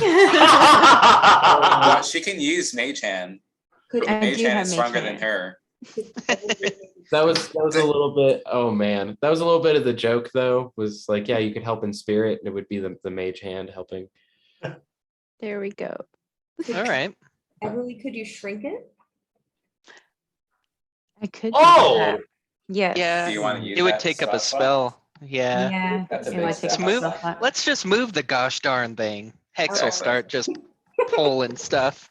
she can use Mage Hand. Could I Mage do Hand have is Mage stronger than Hand. her. That was a little bit, oh man, that was a little bit of the joke though, was like, yeah, you could help in spirit and it would be the mage hand helping. There we go. All right. Everly, could you shrink it? I could. do Oh! that. Yes. Yeah. Do you want to use It would that take up a slot? spell. Yeah. Yeah. That's a it big would take step. up a Move- spell slot. Let's just move the gosh darn thing. Hex will Okay. start just pulling stuff.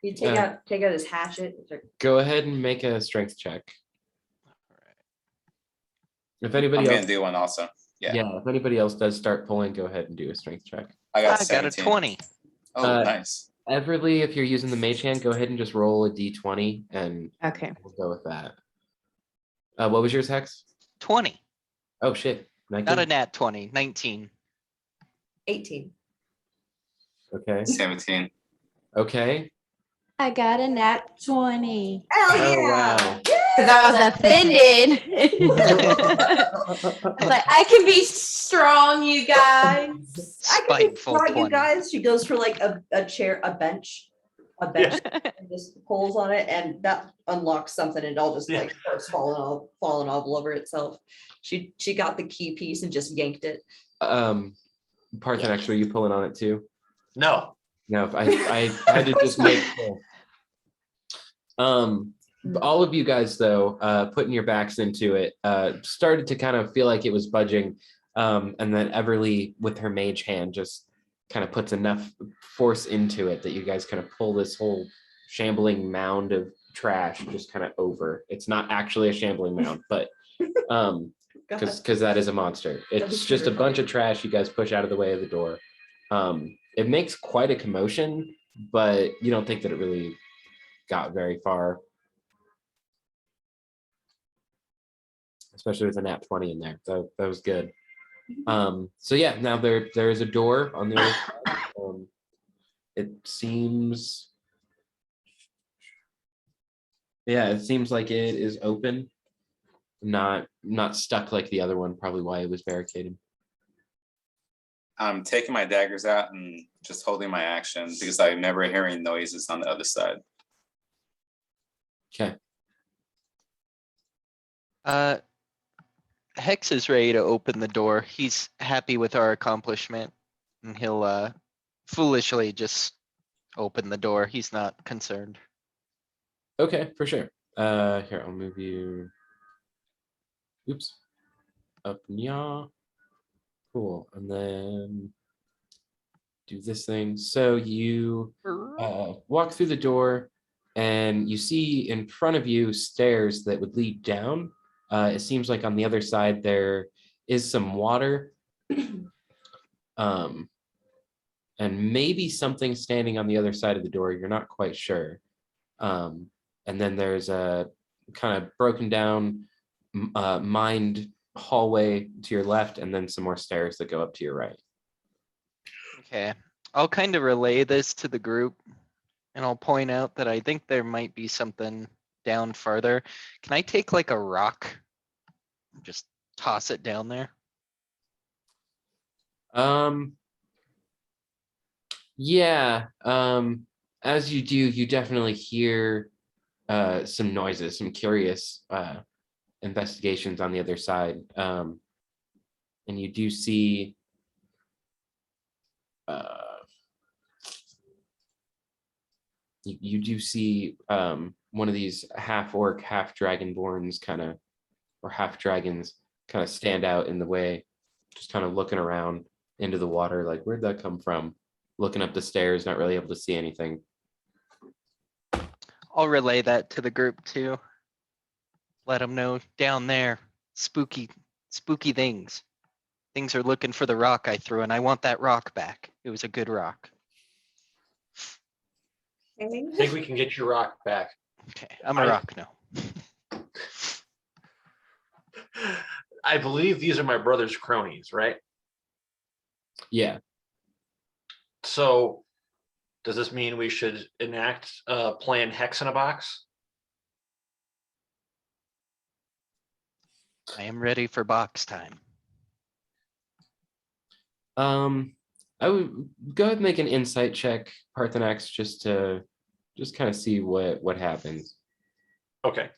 You take Yeah. out his hatchet. and start- Go ahead and make a strength check. If I'm anybody gonna else, do one also. Yeah. yeah, if anybody else does start pulling, go ahead and do a strength check. I I got got a 17. 20. Oh, Uh, nice. Everly, if you're using the mage hand, go ahead and just roll a d20 and Okay. we'll go with that. What was yours, Hex? 20. Oh shit, Not a 19? nat 20. 19. 18. Okay, 17. okay. I got a nat 20. Hell Oh, yeah! wow. Because I was offended. I was like, I can be strong, you guys. I can Spiteful draw you 20. guys. She goes for like a chair, a bench, and just pulls on it, and that unlocks something, and it all just like starts falling all over itself. She got the key piece and just yanked it. Parthen, actually, are you pulling on it too? No. No, I had to just make sure. All of you guys though, putting your backs into it, started to kind of feel like it was budging. And then Everly with her mage hand just kind of puts enough force into it that you guys kind of pull this whole shambling mound of trash just kind of over. It's not actually a shambling mound, but because that is a monster. It's just a bunch of trash you guys push out of the way of the door. It makes quite a commotion, but you don't think that it really got very far. Especially with a nat 20 in there. So that was good. So yeah, now there is a door on the other side. It seems, yeah, it seems like it is open, not stuck like the other one, probably why it was barricaded. I'm taking my daggers out and just holding my action because I'm never hearing noises on the other side. Okay. Hex is ready to open the door. He's happy with our accomplishment. And he'll foolishly just open the door. He's not concerned. Okay, for sure. Here, I'll move you. Oops. Up, yeah. Cool. And then do this thing. So you walk through the door and you see in front of you stairs that would lead down. It seems like on the other side there is some water. And maybe something standing on the other side of the door. You're not quite sure. And then there's a kind of broken down mined hallway to your left, and then some more stairs that go up to your right. Okay, I'll kind of relay this to the group. And I'll point out that I think there might be something down farther. Can I take like a rock? Just toss it down there? Yeah. As you do, you definitely hear some noises, some curious investigations on the other side. And you do see you do see one of these half orc, half dragonborns kind of, or half dragons kind of stand out in the way, just kind of looking around into the water, like, where'd that come from? Looking up the stairs, not really able to see anything. I'll relay that to the group too. Let them know down there, spooky things. Things are looking for the rock I threw and I want that rock back. It was a good rock. I think we can get your rock back. Okay, I'm a rock now. I believe these are my brother's cronies, right? Yeah. So does this mean we should enact Plan Hex in a Box? I am ready for box time. I would go ahead and make an insight check, Parthenax, just to kind of see what happens. Okay.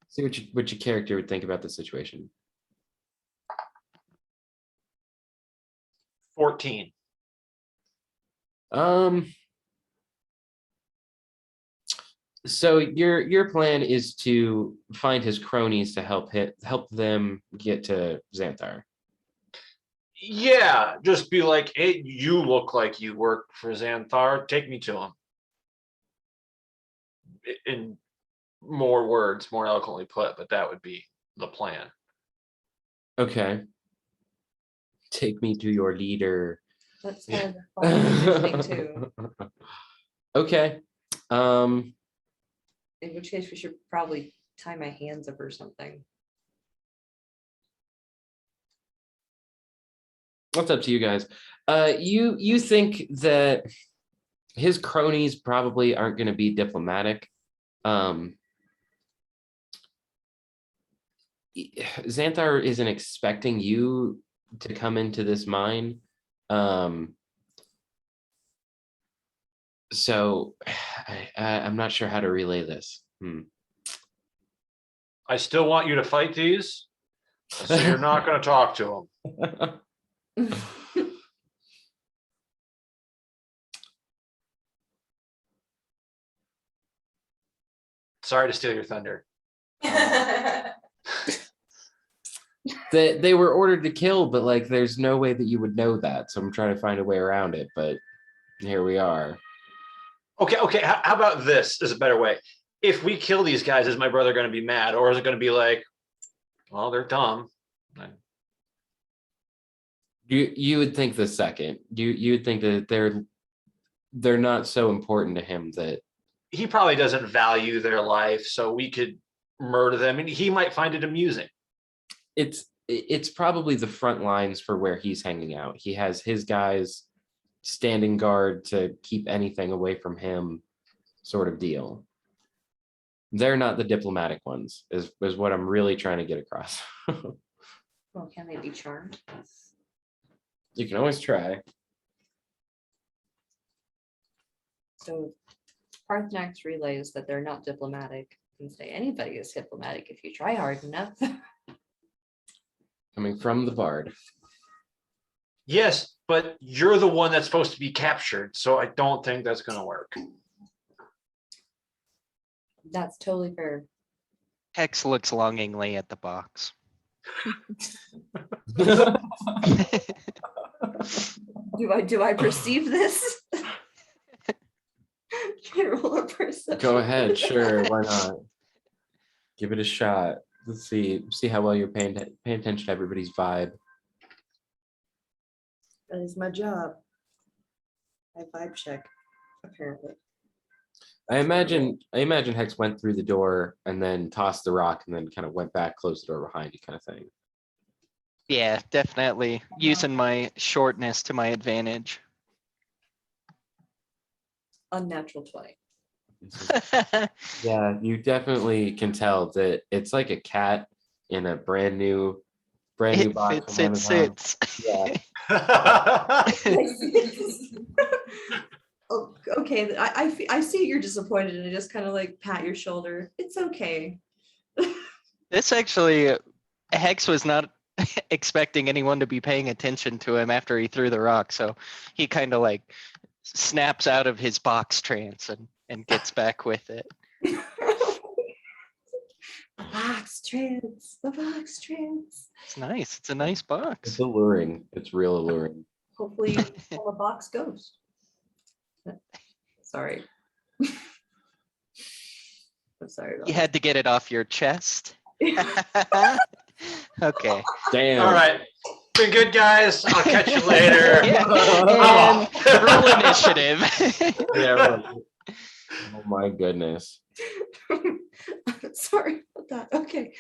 See what your character would think about the situation. 14. So your plan is to find his cronies to help them get to Xanthar. Yeah, just be like, hey, you look like you work for Xanthar. Take me to him. In more words, more eloquently put, but that would be the plan. Okay. Take me to your leader. That's kind of the fun thing too. Okay. In which case we should probably tie my hands up or something. What's up to you guys? You think that his cronies probably aren't going to be diplomatic. Xanthar isn't expecting you to come into this mine. So I'm not sure how to relay this. I still want you to fight these, so you're not going to talk to them. Sorry to steal your thunder. They were ordered to kill, but like there's no way that you would know that. So I'm trying to find a way around it, but here we are. Okay. How about this is a better way? If we kill these guys, is my brother going to be mad, or is it going to be like, well, they're dumb? You would think the second. You would think that they're not so important to him that he probably doesn't value their life, so we could murder them, and he might find it amusing. It's probably the front lines for where he's hanging out. He has his guys standing guard to keep anything away from him, sort of deal. They're not the diplomatic ones, is what I'm really trying to get across. Well, can they be charmed? You can always try. So Parthenax relays that they're not diplomatic and say anybody is diplomatic if you try hard enough. Coming from the Bard. Yes, but you're the one that's supposed to be captured, so I don't think that's gonna work. That's totally fair. Hex looks longingly at the box. Do I perceive this? Can I roll a perception? Go ahead, sure, why not? Give it a shot. Let's see how well you're paying attention to everybody's vibe. That is my job. I vibe check, apparently. I imagine Hex went through the door and then tossed the rock and then kind of went back, closed the door behind you, kind of thing. Yeah, definitely using my shortness to my advantage. Unnatural 20. Yeah, you definitely can tell that it's like a cat in a brand new It box. fits, from it Amazon. sits. Yeah. Oh, okay, I see you're disappointed and I just kind of like pat your shoulder. It's okay. This actually, Hex was not expecting anyone to be paying attention to him after he threw the rock, so he kind of like snaps out of his box trance and gets back with it. The box trance, the box trance. It's nice. It's a nice It's box. alluring. It's real alluring. Hopefully you become a box ghost. Sorry. I'm sorry about You had to get it off your chest. that. Okay. Damn. All right, been good, guys. I'll catch you later. Yeah, Oh. Roll initiative. Yeah, right. Oh my goodness. Sorry about that. Okay.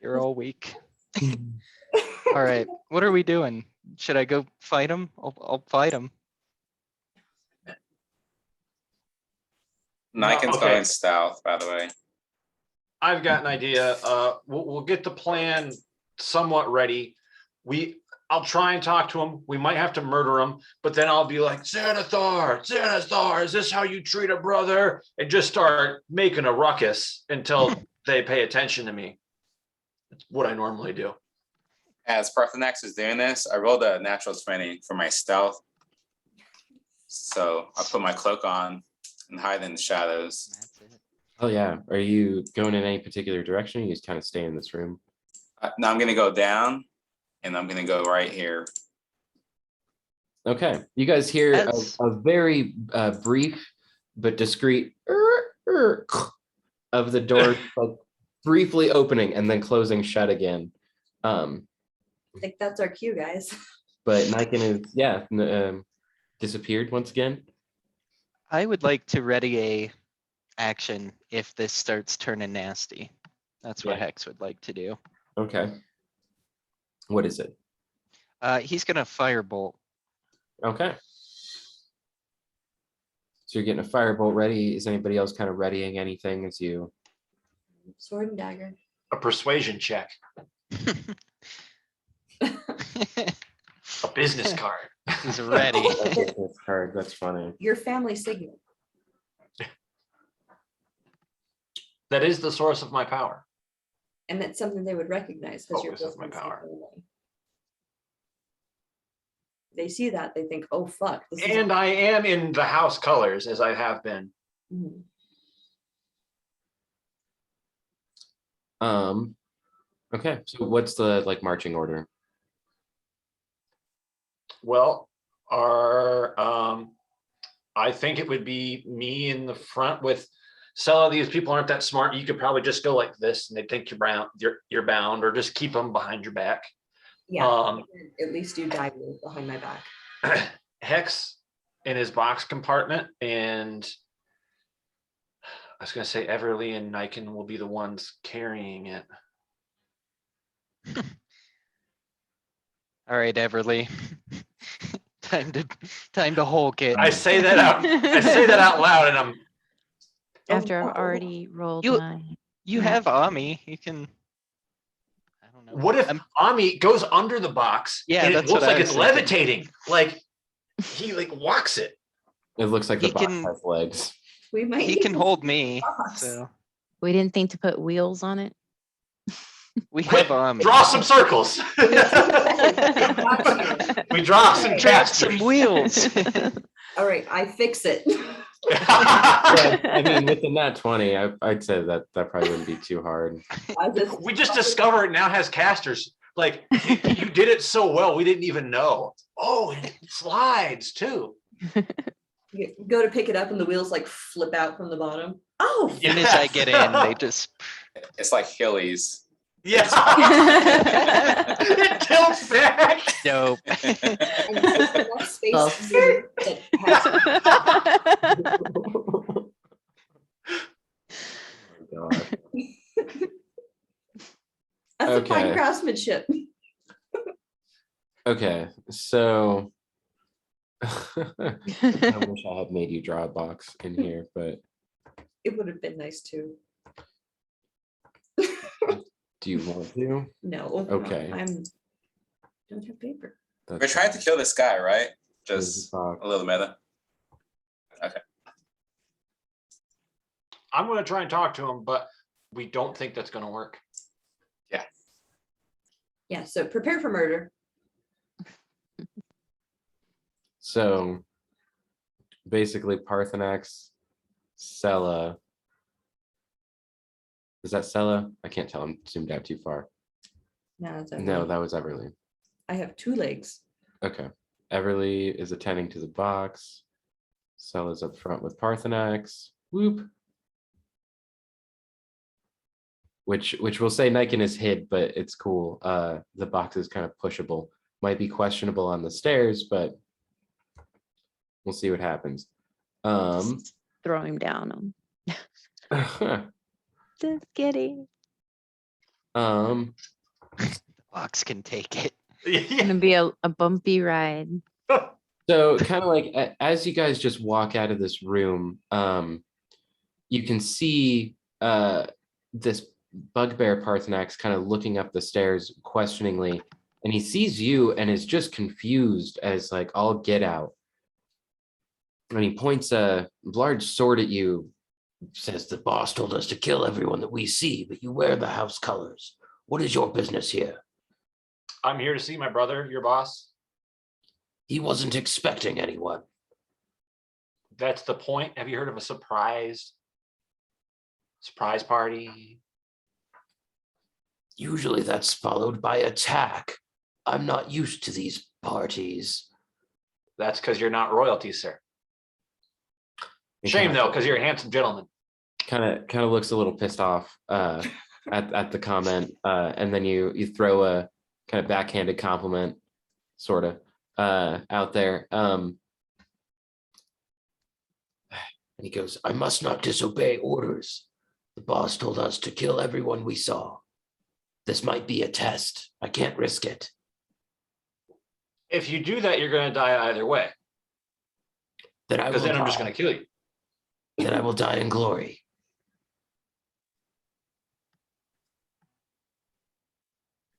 You're all weak. All right. What are we doing? Should I go fight him? I'll fight him. Niken's okay. going stealth, by the way. I've got an idea. We'll get the plan somewhat ready. I'll try and talk to him. We might have to murder him, but then I'll be like, Xanathar, is this how you treat a brother? And just start making a ruckus until they pay attention to me. That's what I normally do. As Parthenax is doing this, I rolled a natural 20 for my stealth. So I put my cloak on and hide in the shadows. That's it. Oh yeah. Are you going in any particular direction? Or you just kind of stay in this room. Now I'm gonna go down and I'm gonna go right here. Okay. You guys hear That's- a very brief but discreet of the door like briefly opening and then closing shut again. I think that's our cue, guys. But Niken is disappeared once again. I would like to ready a action if this starts turning nasty. That's what Yeah. Hex would like to do. Okay. What is it? He's gonna firebolt. Okay. So you're getting a firebolt ready. Is anybody else kind of readying anything as you? Sword and dagger. A persuasion check, a business card. He's ready. A business card. That's funny. Your family signal. That is the source of my power. And that's something they would recognize because you're Focus of my business power. family. They see that, they think, oh, fuck. This is And I am in the house colors as I have been. Mhm. Okay. So what's the like marching order? Well, I think it would be me in the front with some of these people aren't that smart. You could probably just go like this and they think you're bound, or just keep them behind your back. Yeah, at least do dagger behind my back. Hex in his box compartment, and I was gonna say Everly and Niken will be the ones carrying it. All right, Everly. Time to Hulk it. I say that out loud, and I'm After I've already rolled You- mine. You Yeah. have Ami. You can. I don't know. what if I'm- Ami goes under the box? Yeah, and it that's looks what I like was it's thinking. levitating. Like he like walks it. It looks like the He box can- has legs. We might He need can to hold see me. box. So We didn't think to put wheels on it. We Quick, have draw some circles. We draw some drag some casters. wheels. All right, I fix it. Yeah, I mean, with the nat 20, I'd say that probably wouldn't be too hard. I just, We just discovered it now has casters. Like you did it so well, we didn't even know. Oh, and it slides too. you go to pick it up and the wheels like flip out from the bottom. Oh, As soon as I get in, they just It's like Hillies. Yeah. It tilts back. dope. and there's enough space here that has- Oh, God. That's a fine Okay. craftsmanship. Okay, so I wish I had made you draw a box in here, but It would have been nice too. do you want to? No. Okay. Don't have paper. We're trying to kill this guy, right? There's Just the box. a little meta. I'm gonna try and talk to him, but we don't think that's gonna work. Yeah, so prepare for murder. So basically Parthenax, Sella. Is that Sella? I can't tell. I'm zoomed out too far. No, it's No, okay. that was Everly. I have 2 legs. Okay. Everly is attending to the box. Sella's up front with Parthenax. Whoop. Which we'll say Niken is hid, but it's cool. The box is kind of pushable. Might be questionable on the stairs, but we'll see what happens. Throw him down. Just kidding. The box can take it. Gonna be a bumpy ride. So kind of like as you guys just walk out of this room, you can see this bugbear Parthenax kind of looking up the stairs questioningly, and he sees you and is just confused as like all get out. And he points a large sword at you, says the boss told us to kill everyone that we see, but you wear the house colors. What is your business here? I'm here to see my brother, your boss. He wasn't expecting anyone. That's the point. Have you heard of a surprise party? Usually that's followed by attack. I'm not used to these parties. That's because you're not royalty, sir. Shame though, because you're a handsome gentleman. Kind of looks a little pissed off at the comment, and then you throw a kind of backhanded compliment, sort of out there. And he goes, "I must not disobey orders. The boss told us to kill everyone we saw. This might be a test. I can't risk it." If you do that, you're gonna die either way. Then I will Because then I'm just die. gonna kill you. Then I will die in glory.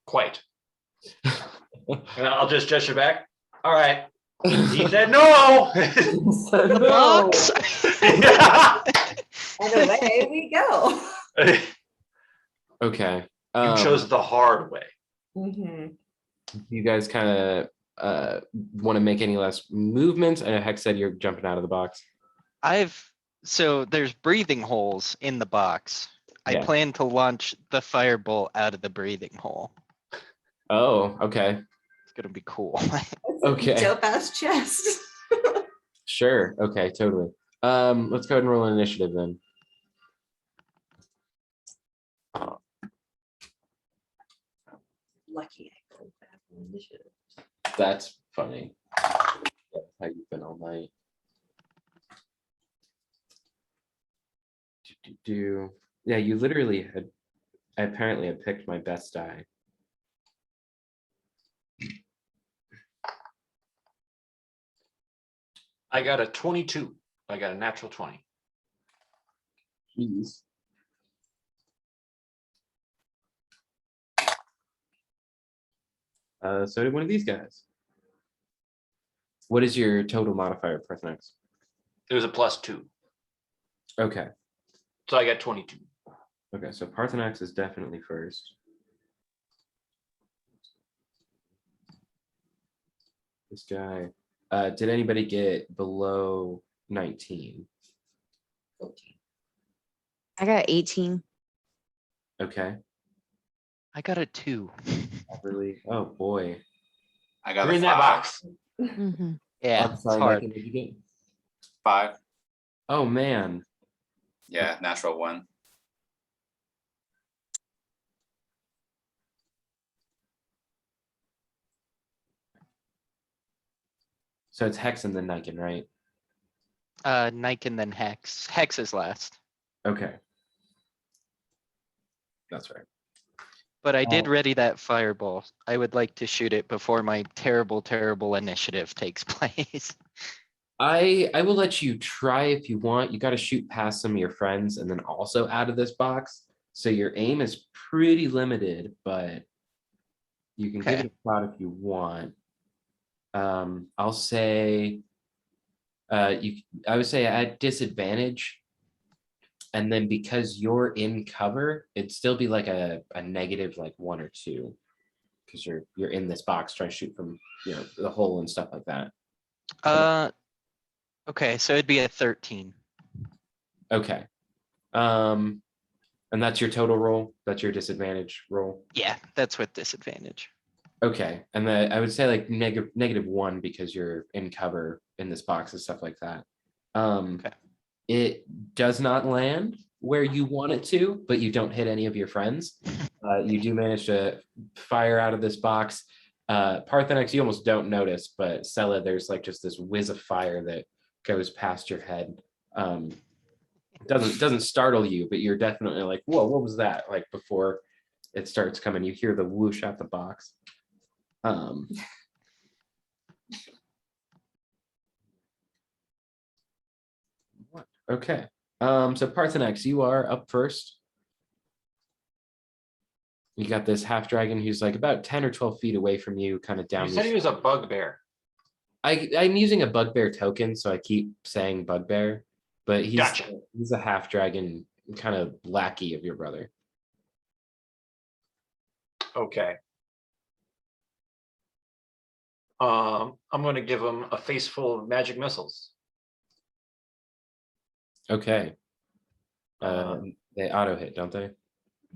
Quite. And I'll just gesture back. All right. He said no. The box. And away we go. Okay. You chose the hard way. Mhm. You guys kind of want to make any less movements? I know Hex said you're jumping out of the box. So there's breathing holes in the box. I Yeah. plan to launch the firebolt out of the breathing hole. Oh, okay. It's gonna be cool. That's a Okay. Dope ass chest. Sure. Okay, totally. Let's go ahead and roll an initiative then. Lucky I rolled that one initiative. That's funny. That's how you've been all night. Do. Yeah, you literally had. I apparently had picked my best die. I got a 22. I got a natural 20. Jeez. So did one of these guys. What is your total modifier, Parthenax? It was a +2. Okay. So I got 22. Okay, so Parthenax is definitely first. This guy. Did anybody get below 19? 14. I got 18. Okay. I got a 2. Really? Oh boy. I got You're a in that 5. box. Mhm. Yeah, I'm it's sorry, hard. Mike, what did you get? 5. Oh man. Yeah, natural 1. So it's Hex and then Niken, right? Nike and then Hex. Hex is last. Okay. That's right. But I did Oh. ready that fireball. I would like to shoot it before my terrible, terrible initiative takes place. I will let you try if you want. You got to shoot past some of your friends and then also out of this box. So your aim is pretty limited, but you can give it Okay. a shot if you want. I'll say I would say at disadvantage. And then because you're in cover, it'd still be like a negative like 1 or 2. Because you're in this box trying to shoot from the hole and stuff like that. Okay, so it'd be a 13. Okay. And that's your total roll. That's your disadvantage roll. Yeah, that's with disadvantage. Okay. And I would say like -1 because you're in cover in this box and stuff like that. Okay. It does not land where you want it to, but you don't hit any of your friends. You do manage to fire out of this box. Parthenex, you almost don't notice, but Sela, there's like just this whiz of fire that goes past your head. Doesn't startle you, but you're definitely like, whoa, what was that? Like before it starts coming, you hear the whoosh out the box. Okay. So Parthenex, you are up first. You got this half dragon who's like about 10 or 12 feet away from you, kind of down. You said he was a bugbear. I'm using a bugbear token, so I keep saying bugbear, but Gotcha. he's a half dragon, kind of lackey of your brother. Okay. I'm gonna give him a face full of magic missiles. Okay. Um, They auto hit, don't they?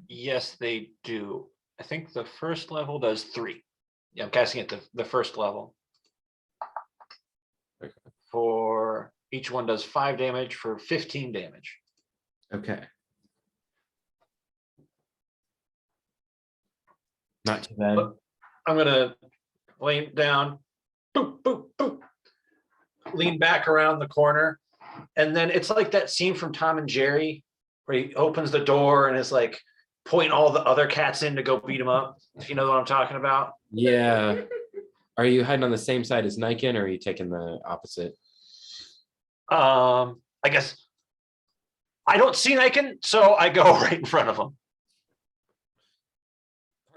Yes, they do. I think the first level does 3. Yeah, I'm casting it the first level. Okay. For each one does 5 damage for 15 damage. Okay. Not too bad. I'm gonna lay down, boop, boop, boop, lean back around the corner, and then it's like that scene from Tom and Jerry where he opens the door and is like pointing all the other cats in to go beat him up. If you know what I'm talking about. Yeah. Are you hiding on the same side as Niken, or are you taking the opposite? I guess I don't see Niken, so I go right in front of him.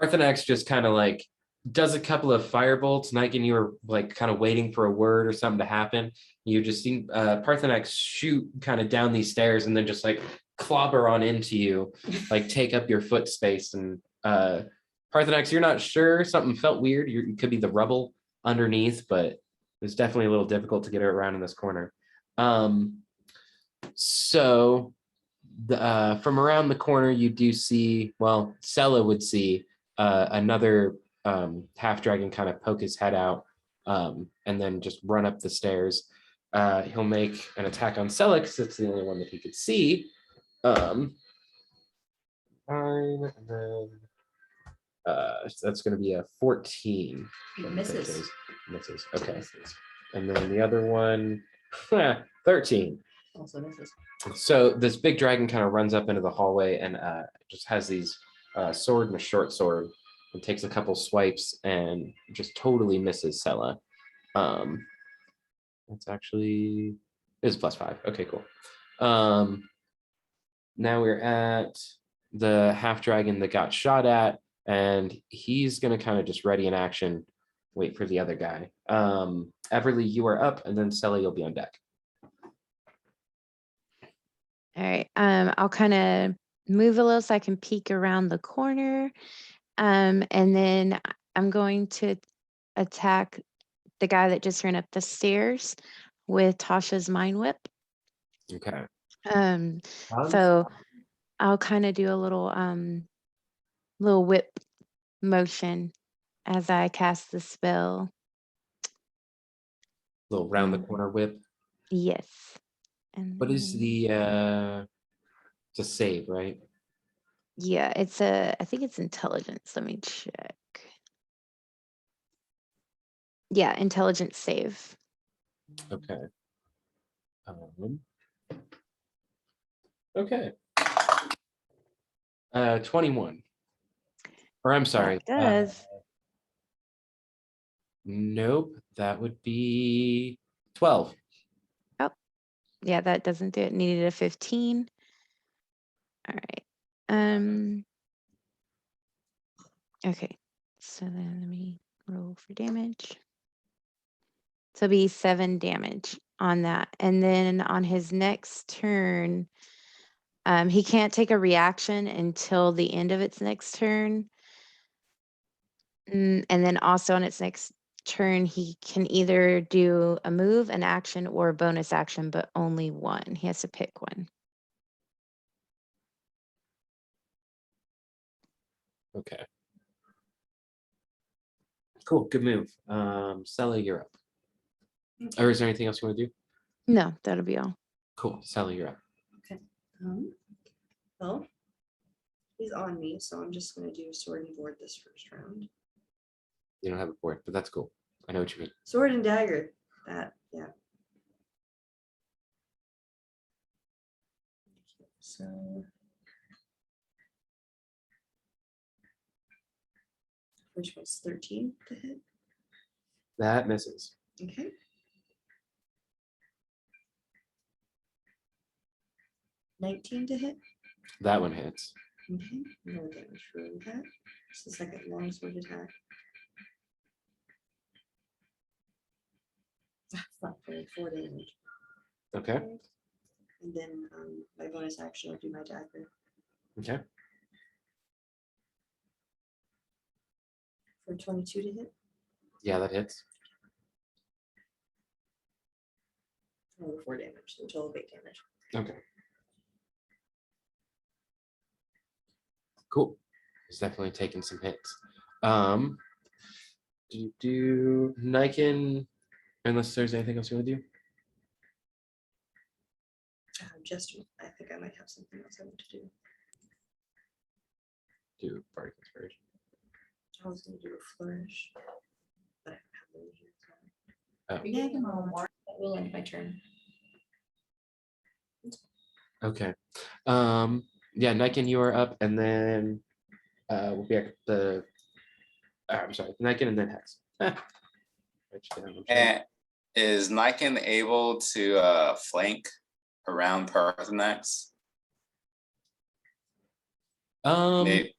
Parthenax just kind of like does a couple of firebolts. Niken, you were like kind of waiting for a word or something to happen. You just see Parthenax shoot kind of down these stairs and then just like clobber on into you, like take up your foot space. And Parthenax, you're not sure. Something felt weird. It could be the rubble underneath, but it's definitely a little difficult to get around in this corner. So from around the corner, you do see, well, Sela would see another half dragon kind of poke his head out and then just run up the stairs. He'll make an attack on Sela because it's the only one that he could see. Fine, and then that's going to be a 14. Misses. Misses. Okay. And then the other one, 13. Also misses. So this big dragon kind of runs up into the hallway and just has these sword and a short sword and takes a couple swipes and just totally misses Sela. That's actually is +5. Okay, cool. Now we're at the half dragon that got shot at, and he's gonna kind of just ready in action, wait for the other guy. Everly, you are up, and then Sela, you'll be on deck. All right. I'll kind of move a little so I can peek around the corner. And then I'm going to attack the guy that just ran up the stairs with Tasha's Mind Whip. Okay. So I'll kind of do a little whip motion as I cast the spell. Little round the corner whip. Yes. And What is then- it's a save, right? Yeah, I think it's intelligence. Let me check. Yeah, intelligence save. Okay. Okay. 21. Or I'm sorry. That does. Nope, that would be 12. Yeah, that doesn't do it. Needed a 15. All right. Okay. So then let me roll for damage. So it'll be 7 damage on that. And then on his next turn, he can't take a reaction until the end of its next turn. And then also on its next turn, he can either do a move, an action, or a bonus action, but only one. He has to pick one. Okay. Cool, good move. Sally, you're up. Or is there anything else you want to do? No, that'll be all. Cool, Sally, you're up. Well, he's on me, so I'm just gonna do sword and board this first round. You don't have a board, but that's cool. I know what you mean. Sword and dagger, that, yeah. So. Which was 13 to hit, That misses. okay. Nineteen to hit, That one hits. okay, no damage for that. It's the second longsword attack. Fuck, only 4 damage. Okay, And then my bonus action, I'll do my dagger okay. for 22 to hit, Yeah, that hits. only 4 damage, so total 8 damage. Okay. Cool. He's definitely taking some hits. Do Niken, unless there's anything else you want to do? Just, I think I might have something else I want to do. Do Bardic Inspiration. I was gonna do a flourish. But I don't have it here, so. Oh. Yeah, come on, Mark. That will end my turn. Okay. Yeah, Niken, you are up, and then we'll be at the. I'm sorry, Niken and then Hex. Write you down, I'm sorry. And is Niken able to flank around Parthenax? Maybe.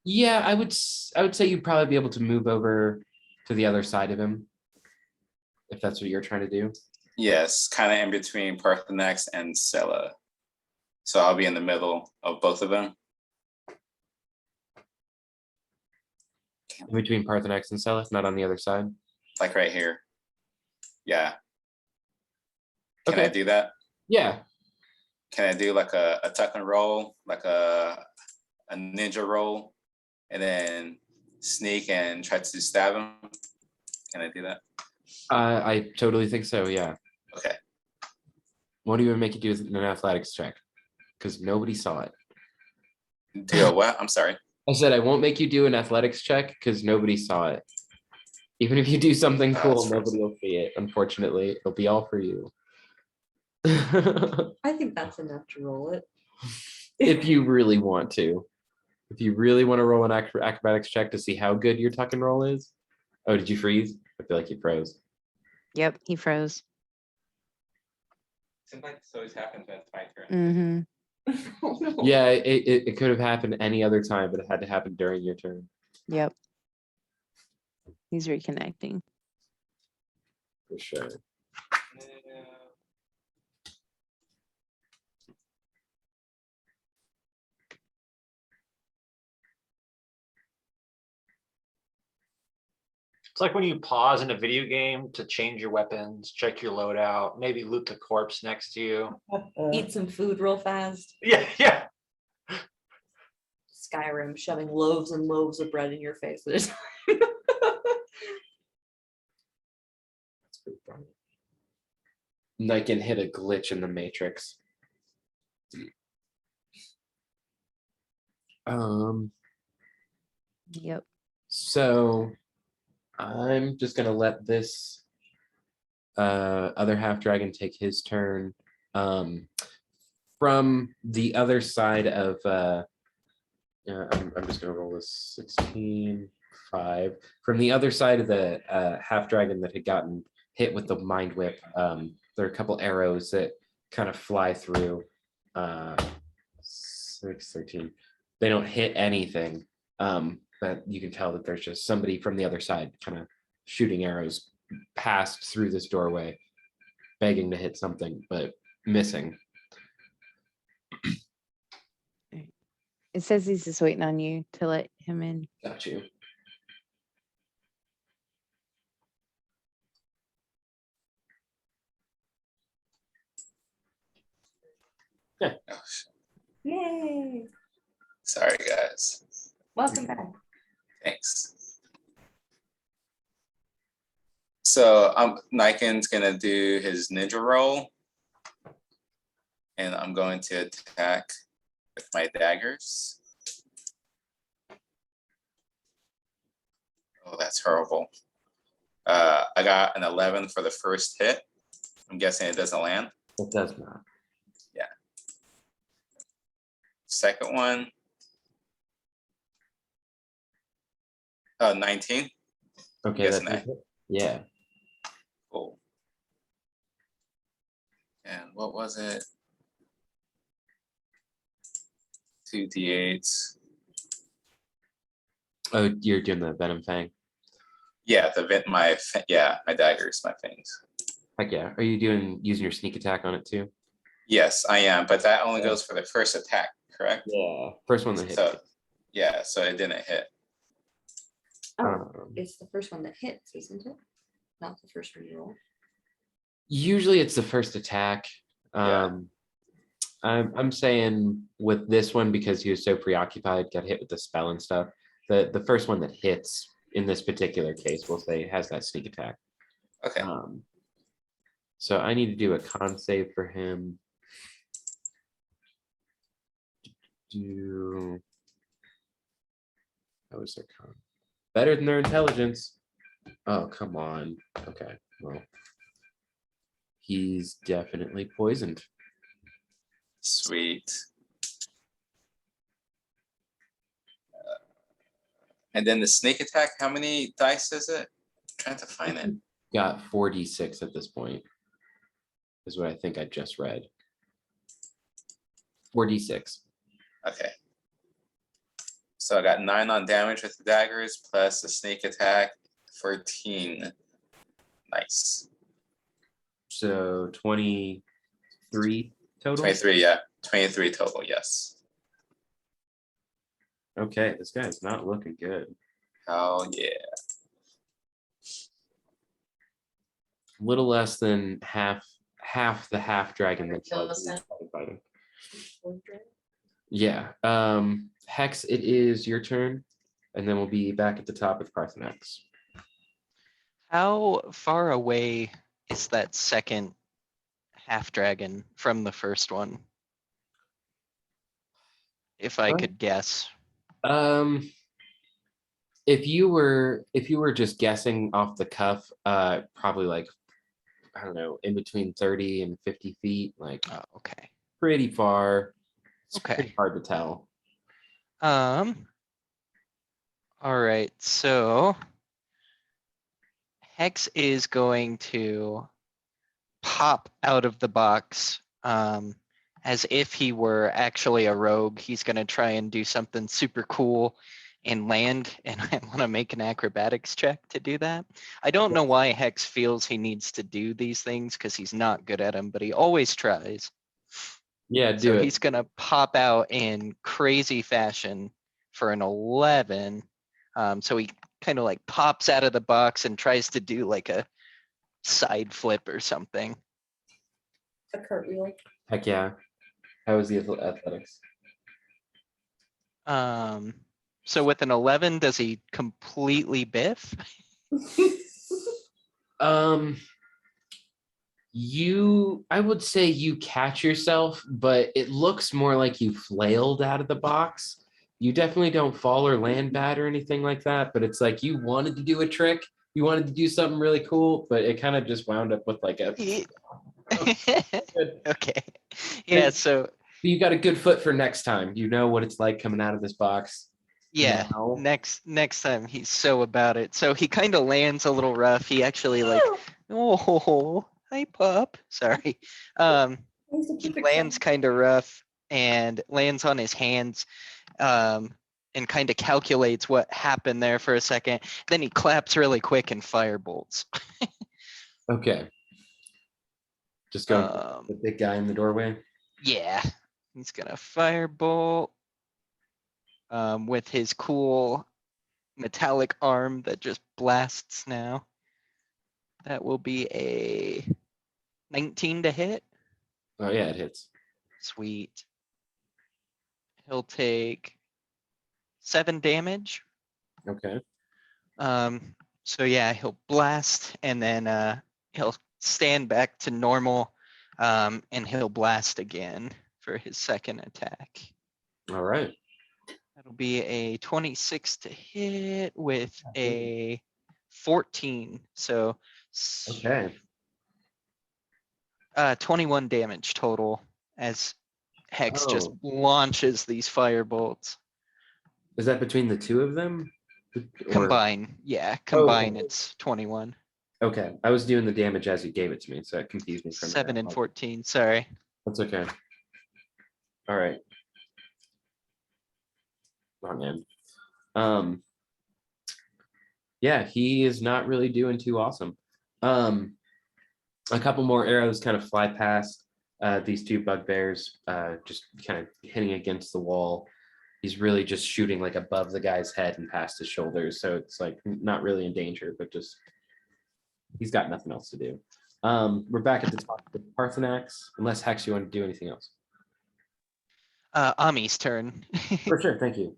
Yeah, I would say you'd probably be able to move over to the other side of him, if that's what you're trying to do. Yes, kind of in between Parthenax and Scylla. So I'll be in the middle of both of them. In between Parthenax and Seleth, not on the other side. Like right here. Yeah. Can I Okay. do that? Yeah. Can I do like a tuck and roll, like a ninja roll, and then sneak and try to stab him? Can I do that? I totally think so. Yeah. Okay. Won't even make you do an athletics check because nobody saw it. Do a what? I'm sorry. I said I won't make you do an athletics check because nobody saw it. Even if you do something cool, That's nobody will see it. Unfortunately, it'll be all for you. I think that's enough to roll it. If you really want to. If you really want to roll an acrobatics check to see how good your tuck and roll is. Oh, did you freeze? I feel like you froze. Yep, he froze. Seems like this always happens when it's my turn. Mm-hmm. Yeah, it could have happened any other time, but it had to happen during your turn. Yep. He's reconnecting. For sure. It's like when you pause in a video game to change your weapons, check your loadout, maybe loot the corpse next to you. Eat some food real fast. Yeah, yeah. Skyrim shoving loaves and loaves of bread in your face at a time. Niken hit a glitch in the matrix. Yep. So I'm just gonna let this other half dragon take his turn. From the other side of I'm just gonna roll this 16, 5. From the other side of the half dragon that had gotten hit with the mind whip, there are a couple arrows that kind of fly through 6, 13. They don't hit anything. But you can tell that there's just somebody from the other side kind of shooting arrows past through this doorway, begging to hit something, but missing. It says he's just waiting on you to let him in. Got you. Oh, sh- Yay. Sorry, guys. Welcome back. Thanks. So Niken's gonna do his ninja roll. And I'm going to attack with my daggers. Oh, that's horrible. I got an 11 for the first hit. I'm guessing it doesn't land. It does not. Second one. 19. Okay, Yes, that's and I- yeah. Cool. And what was it? 2 d8s. Oh, you're doing the venom fang. Yeah, my daggers, my things. Heck yeah. Are you using your sneak attack on it too? Yes, I am, but that only Yeah. goes for the first attack, correct? Yeah. First one that hits. So, yeah, so it didn't hit. It's the first one that hits, isn't it? Not the first one you roll. Usually it's the first attack. Yeah. I'm saying with this one, because he was so preoccupied, got hit with the spell and stuff. The first one that hits in this particular case, we'll say, has that sneak attack. Okay. So I need to do a con save for him. How was their con? Better than their intelligence. Oh, come on. Okay, well. He's definitely poisoned. Sweet. And then the sneak attack, how many dice is it? I'm trying to find it. Got 4d6 at this point. Is what I think I just read. 4d6. Okay. So I got 9 on damage with the daggers plus the sneak attack, 14. Nice. So 23 total. 23, yeah. 23 total, yes. Okay, this guy's not looking good. Oh, yeah. A little less than half the half dragon that's Kill like us then. fighting. Yeah. Hex, it is your turn, and then we'll be back at the top with Parthenax. How far away is that second half dragon from the first one? If I Huh? could guess. If you were just guessing off the cuff, probably like, I don't know, in between 30 and 50 feet, like Oh, okay. pretty far. It's Okay. pretty hard to tell. All right, so Hex is going to pop out of the box as if he were actually a rogue. He's gonna try and do something super cool and land, and I want to make an acrobatics check to do that. I don't know why Hex feels he needs to do these things because he's not good at them, but he always tries. Yeah, do So it. he's gonna pop out in crazy fashion for an 11. So he kind of like pops out of the box and tries to do like a side flip or something. A cartwheel. Heck yeah. How was the athletics? So with an 11, does he completely biff? Um, I would say you catch yourself, but it looks more like you flailed out of the box. You definitely don't fall or land bad or anything like that, but it's like you wanted to do a trick. You wanted to do something really cool, but it kind of just wound up with like a Ye- good. Okay, yeah, And so, you got a good foot for next time. You know what it's like coming out of this box. yeah, Now. next time he's so about it. So he kind of lands a little rough. He actually like, oh, hi pup, sorry. He lands kind of rough and lands on his hands, and kind of calculates what happened there for a second. Then he claps really quick and fire bolts. Okay. Just going for Um, the big guy in the doorway. Yeah, he's gonna firebolt with his cool metallic arm that just blasts now. That will be a 19 to hit. Oh yeah, it hits. Sweet. He'll take 7 damage. Okay. So yeah, he'll blast and then he'll stand back to normal, and he'll blast again for his second attack. All right. That'll be a 26 to hit with a 14. So Okay. 21 damage total as Hex just Oh. launches these fire bolts. Is that between the two of them? Or Combine, yeah, combine okay. it's 21. Okay. I was doing the damage as you gave it to me, so it confused me for a minute. 7 and 14, sorry. That's okay. All right. Oh man. Yeah, he is not really doing too awesome. A couple more arrows kind of fly past these two bugbears, just kind of hitting against the wall. He's really just shooting like above the guy's head and past his shoulders, so it's like not really in danger, but just he's got nothing else to do. We're back at the top of the Parthenax, unless Hex, you want to do anything else? Ami's turn. For sure, thank you.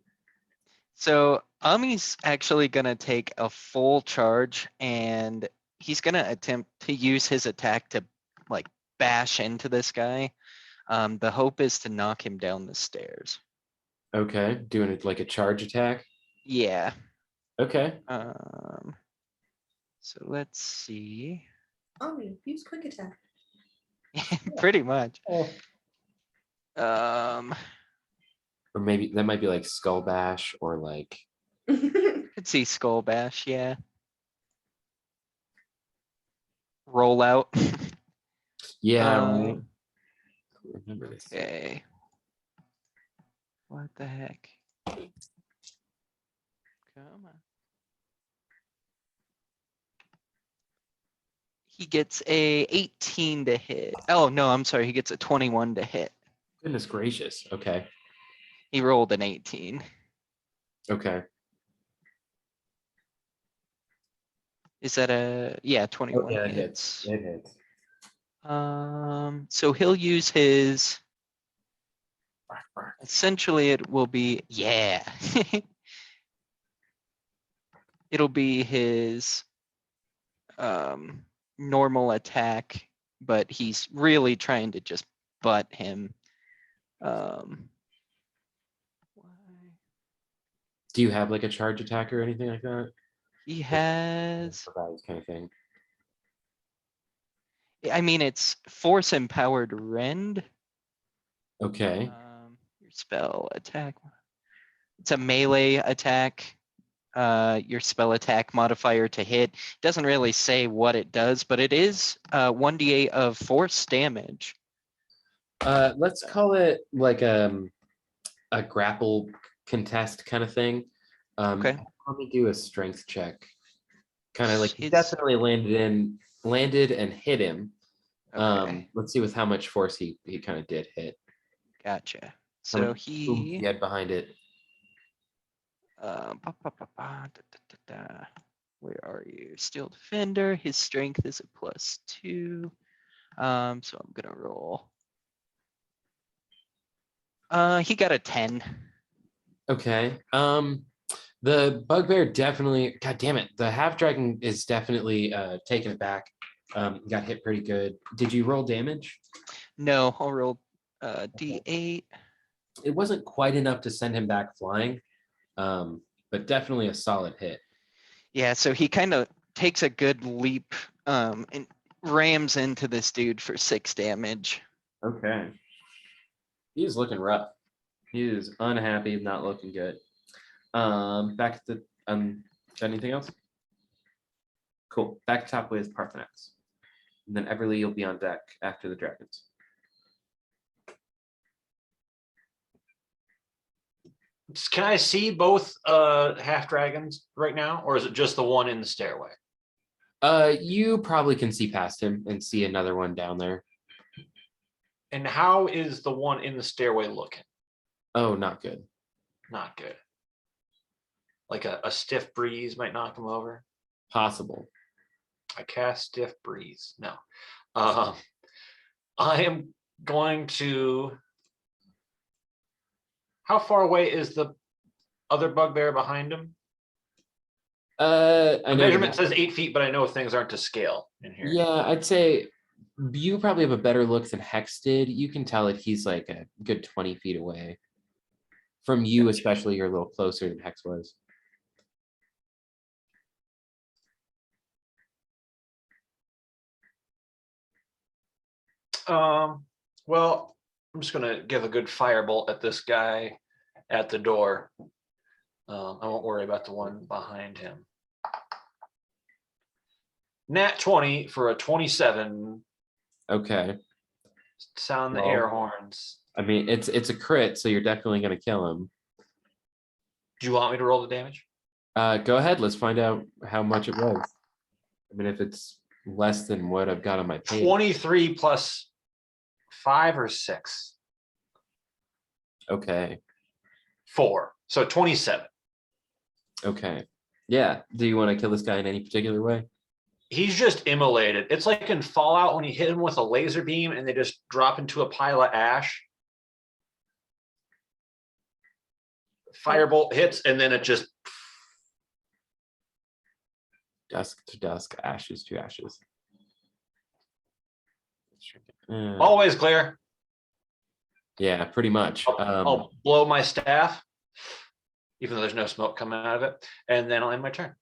So Ami's actually gonna take a full charge and he's gonna attempt to use his attack to like bash into this guy. The hope is to knock him down the stairs. Okay, doing it like a charge attack. Yeah. Okay. So let's see. Use quick attack. Pretty much. Oh. Or maybe that might be like Skull Bash or like. Could see Skull Bash, yeah. Roll out. Yeah. Right. Um, Remember this. Okay. What the heck? Come on. He gets a 18 to hit. Oh, no, I'm sorry. He gets a 21 to hit. Goodness gracious. Okay. He rolled an 18. Okay. Is that a, yeah, 21 yeah, it hits. It hits. So he'll use his, essentially it will be, yeah. It'll be his normal attack, but he's really trying to just butt him. Do you have like a charge attack or anything like that? He has, Surprise kind of thing. I mean, it's force empowered rend. Okay. Your spell attack. It's a melee attack. Your spell attack modifier to hit. Doesn't really say what it does, but it is 1d8 of force damage. Let's call it like a grapple contest kind of thing. Okay. Let me do a strength check. Kind of like he His- definitely landed and hit him. Okay, Let's see with how much force he kind of did hit. gotcha. How So much oomph he had behind it. Where are you? Steel defender. His strength is a +2. So I'm gonna roll. He got a 10. Okay. The bugbear definitely, god damn it, the half dragon is definitely taken it back. Got hit pretty good. Did you roll damage? No, I'll roll D8. It wasn't quite enough to send him back flying, but definitely a solid hit. Yeah, so he kind of takes a good leap and rams into this dude for 6 damage. Okay. He's looking rough. He is unhappy, not looking good. Back to got anything else? Cool. Back top with Parthenax. And then Everly, you'll be on deck after the dragons. Can I see both half dragons right now, or is it just the one in the stairway? You probably can see past him and see another one down there. And how is the one in the stairway looking? Oh, not good. Not good. Like a stiff breeze might knock him over. Possible. I cast stiff breeze. No. I am going to. How far away is the other bugbear behind him? I The know. measurement says 8 feet, but I know things aren't to scale in here. Yeah, I'd say you probably have a better look than Hex did. You can tell that he's like a good 20 feet away. From you, especially, you're a little closer than Hex was. Well, I'm just gonna give a good firebolt at this guy at the door. I won't worry about the one behind him. Nat 20 for a 27. Okay. Sound the Well, air horns. I mean, it's a crit, so you're definitely gonna kill him. Do you want me to roll the damage? Go ahead. Let's find out how much it was. I mean, if it's less than what I've got on my page. 23 plus 5 or 6? Okay. 4. So 27. Okay. Yeah. Do you want to kill this guy in any particular way? He's just immolated. It's like in Fallout when you hit him with a laser beam and they just drop into a pile of ash. Firebolt hits and then it just. Dusk to dusk, ashes to ashes. Always clear. Yeah, pretty much. I'll blow my staff, even though there's no smoke coming out of it, and then I'll end my turn.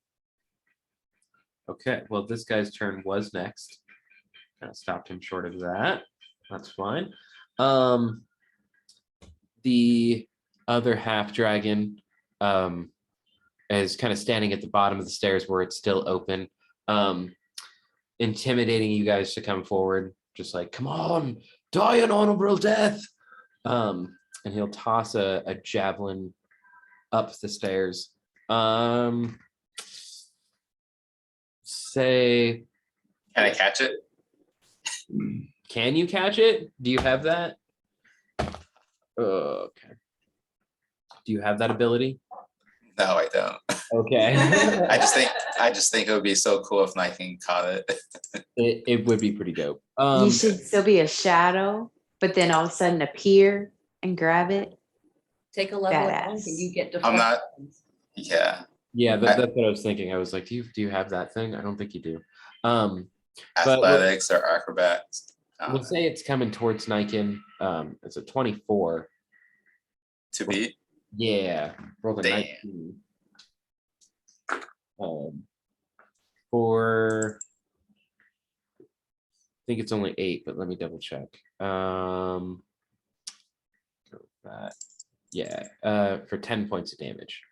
Okay, well, this guy's turn was next. Kind of stopped him short of that. That's fine. The other half dragon is kind of standing at the bottom of the stairs where it's still open, intimidating you guys to come forward, just like, come on, die an honorable death. And he'll toss a javelin up the stairs. Say, Can I catch it? can you catch it? Do you have that? Okay. Do you have that ability? No, I don't. Okay. I just think it would be so cool if Niking caught it. It would be pretty dope. You should still be a shadow, but then all of a sudden appear and grab it. Take a level of Badass. and you get I'm not- deflections. Yeah. Yeah, that's what I was thinking. I was like, do you have that thing? I don't think you do. But Athletics or acrobats. we'll say it's coming towards Niken. It's a 24. To beat. Yeah, rolled a Damn. 19. For I think it's only 8, but let me double check. Go with that. Yeah, for 10 points of damage.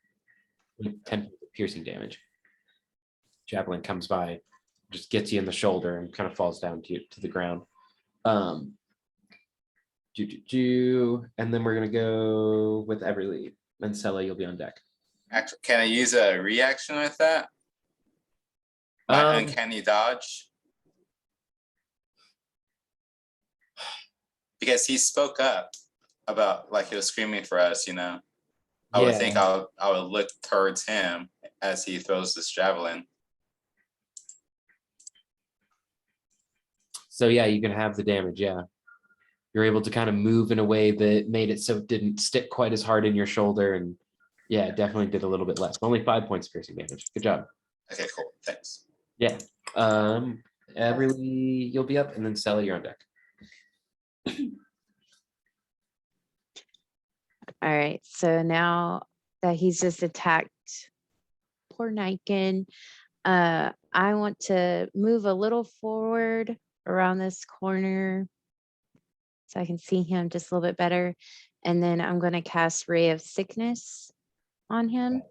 10 points of piercing damage. Javelin comes by, just gets you in the shoulder and kind of falls down to the ground. And then we're gonna go with Everly. And Sella, you'll be on deck. Actually, can I use a reaction with that? My uncanny dodge? Because he spoke up about, like, he was screaming for us, you know? I would think Yeah. I would look towards him as he throws this javelin. So yeah, you can have the damage, yeah. You're able to kind of move in a way that made it so it didn't stick quite as hard in your shoulder, and yeah, it definitely did a little bit less. Only 5 points of piercing damage. Good job. Okay, cool. Thanks. Yeah. Everly, you'll be up, and then Sally, you're on deck. All right, so now that he's just attacked poor Niken, I want to move a little forward around this corner so I can see him just a little bit better. And then I'm going to cast Ray of Sickness on him.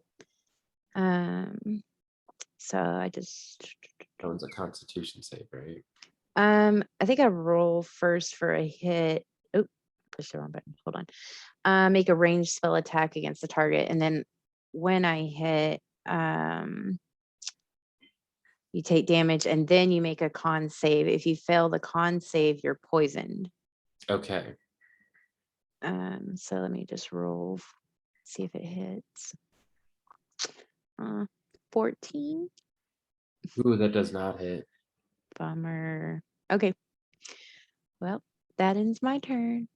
So I just, That one's a Constitution save, right? I think I roll first for a hit. Oh, push the wrong button. Hold on. Make a ranged spell attack against the target, and then when I hit, you take damage, and then you make a con save. If you fail the con save, you're poisoned. Okay. So let me just roll, see if it hits. 14. Ooh, that does not hit. Bummer. Okay. Well, that ends my turn.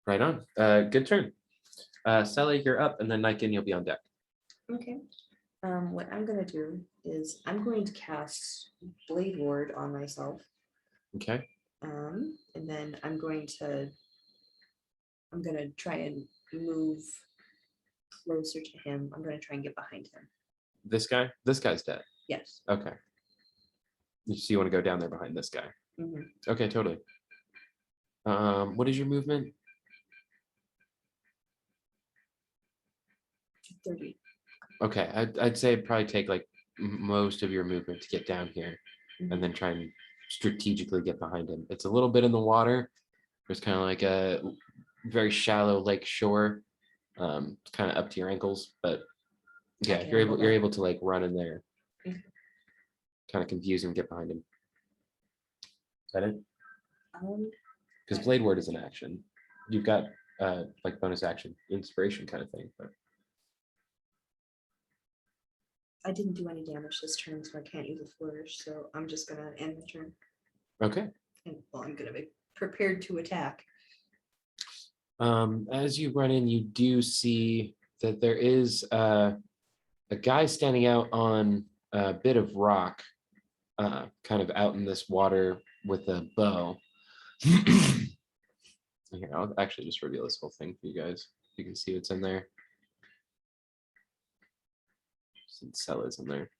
Right on. Good turn. Sally, you're up, and then Niken, you'll be on deck. Okay. What I'm gonna do is I'm going to cast Blade Ward on myself. Okay. And then I'm gonna try and move closer to him. I'm gonna try and get behind him. This guy? This guy's dead. Yes. Okay. So you want to go down there behind this guy? Mhm. Okay, totally. What is your movement? 30. Okay, I'd say it'd probably take like most of your movement to get down here, and then try and strategically get behind him. It's a little bit in the water. There's kind of like a very shallow lake shore. It's kind of up to your ankles, but yeah, can you're handle able that. to like run in there, Okay. kind of confuse him, get behind him. Is that it? Um, Because Blade Word is an action. You've got like bonus action, inspiration kind of thing. But I didn't do any damage this turn, so I can't use a flourish. So I'm just gonna end the turn. okay. And well, I'm gonna be prepared to attack. As you run in, you do see that there is a guy standing out on a bit of rock, kind of out in this water with a bow. Here, I'll actually just reveal this whole thing for you guys. You can see what's in there. Since Cella's in there.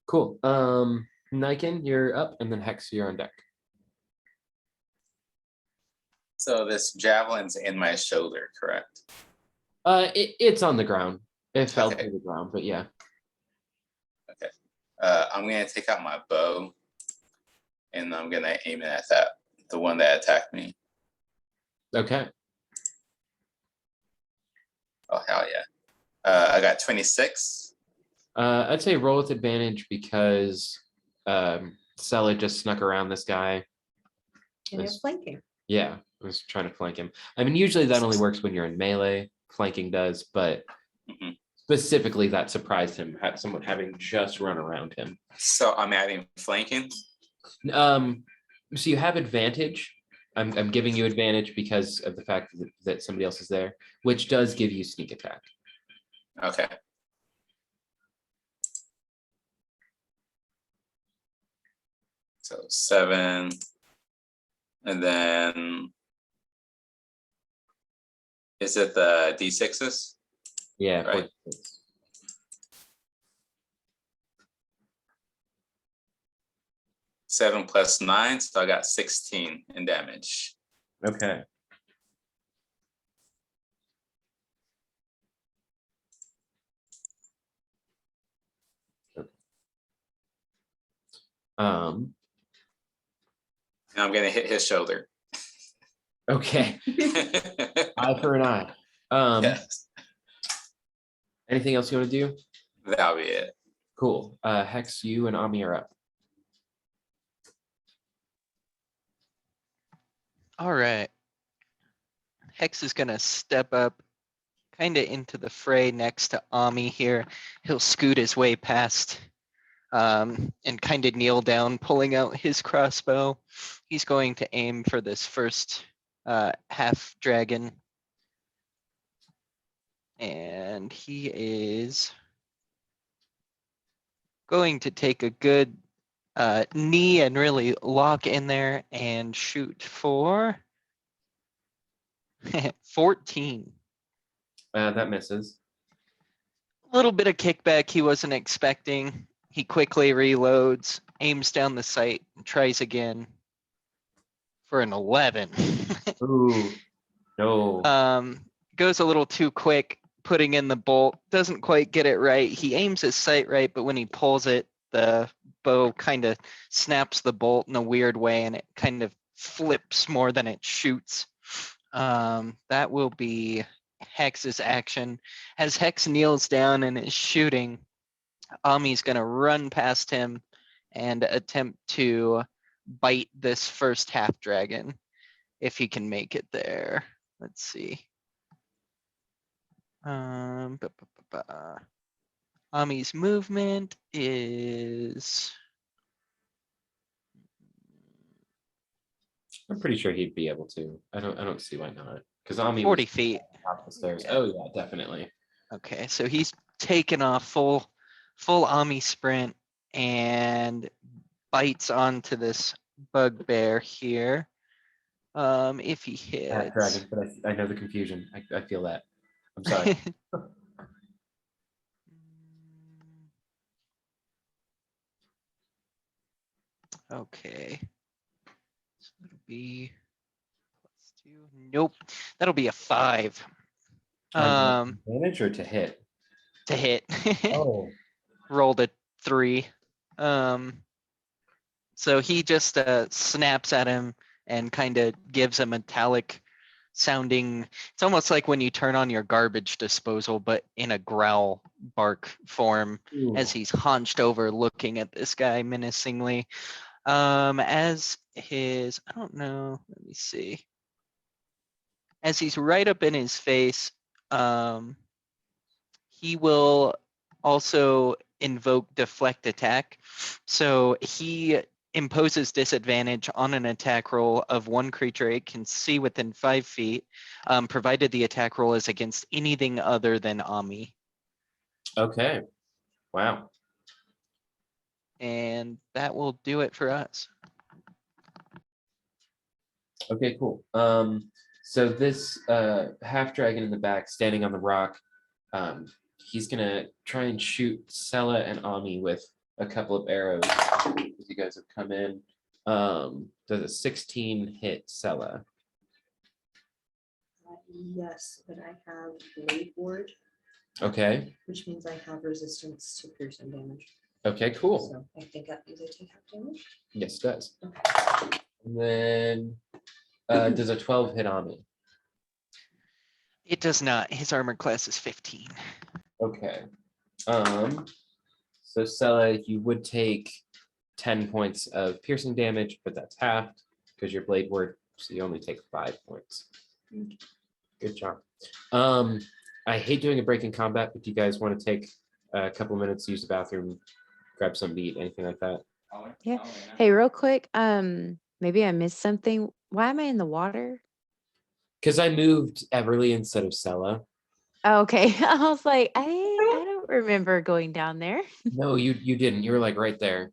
Cool. Niken, you're up, and then Hex, you're on deck. So this javelin's in my shoulder, correct? It's on the ground. It fell Okay. to the ground, but yeah. I'm gonna take out my bow, and I'm gonna aim it at the one that attacked me. Okay. Oh hell yeah! I got 26. I'd say roll with advantage because Sella just snuck around this guy. And Nice. it's flanking. Yeah, I was trying to flank him. I mean, usually that only works when you're in melee. Flanking does, but Mhm. specifically that surprised him, someone having just run around him. So I'm adding flanking. So you have advantage. I'm giving you advantage because of the fact that somebody else is there, which does give you sneak attack. Okay. So 7, and then is it the D6s? Yeah. Right. 46. 7 plus 9, so I got 16 in damage. Okay. And I'm gonna hit his shoulder. Okay. Eye for an eye. Yes, Anything else you want to do? that'll be it. Cool. Hex, you and Ami are up. All right. Hex is gonna step up kind of into the fray next to Ami here. He'll scoot his way past and kind of kneel down, pulling out his crossbow. He's going to aim for this first half dragon. And he is going to take a good knee and really lock in there and shoot for 14. That misses. A little bit of kickback he wasn't expecting. He quickly reloads, aims down the sight, and tries again for an 11. Ooh, no. Goes a little too quick, putting in the bolt, doesn't quite get it right. He aims his sight right, but when he pulls it, the bow kind of snaps the bolt in a weird way and it kind of flips more than it shoots. That will be Hex's action. As Hex kneels down and is shooting, Ami's gonna run past him and attempt to bite this first half dragon if he can make it there. Let's see. Ami's movement is I'm pretty sure he'd be able to. I don't see why not. Because Ami 40 was feet. off the stairs. Yeah. Oh yeah, definitely. Okay, so he's taken off full Ami sprint and bites onto this bugbear here. If he Half hits. dragon, but I know the confusion. I feel that. I'm sorry. Okay. So it'll be +2. Nope. That'll be a 5. Advantage or to hit? To hit. Oh, Rolled a 3. So he just snaps at him and kind of gives a metallic sounding. It's almost like when you turn on your garbage disposal, but in a growl bark form as he's hunched over looking at this guy menacingly. As his, I don't know, let me see. As he's right up in his face, he will also invoke deflect attack. So he imposes disadvantage on an attack roll of one creature it can see within 5 feet, provided the attack roll is against anything other than Ami. okay. Wow. And that will do it for us. Okay, cool. So this half dragon in the back, standing on the rock, he's gonna try and shoot Sela and Ami with a couple of arrows. As you guys have come in, does a 16 hit Sela? Yes, but I have blade ward, Okay. which means I have resistance to piercing damage. Okay, cool. So I think that means I take half damage. Yes, it does. Okay. And then does a 12 hit Ami? It does not. His armor class is 15. Okay. So Sela, you would take 10 points of piercing damage, but that's halved because your blade word, so you only take 5 points. Good job. I hate doing a break in combat, but do you guys want to take a couple minutes to use the bathroom, grab some meat, anything like that? Yeah. Hey, real quick, maybe I missed something. Why am I in the water? Because I moved Everly instead of Sela. Oh, okay. I was like, I don't remember going down there. No, you didn't. You were like right there.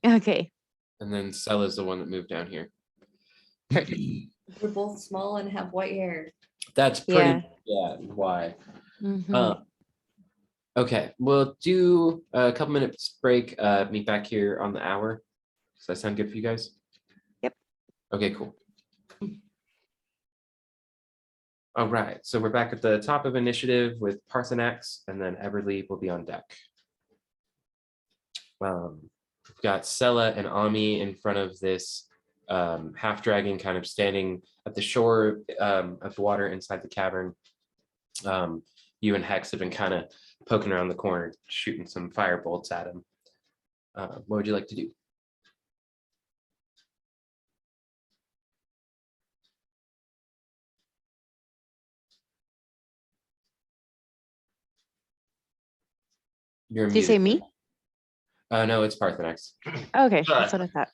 Okay. And then Sela's the one that moved down here. We're both small and have white hair. That's pretty, yeah, why. Mhm. Okay, we'll do a couple minutes break, meet back here on the hour. Does that sound good for you guys? Yep. Okay, cool. All right, so we're back at the top of initiative with Parthenax, and then Everly will be on deck. We've got Sela and Ami in front of this half dragon kind of standing at the shore of the water inside the cavern. You and Hex have been kind of poking around the corner, shooting some fire bolts at him. What would you like to do? You're Did you say muted. me? No, it's Parthenax. Okay, Sorry. that's what I thought.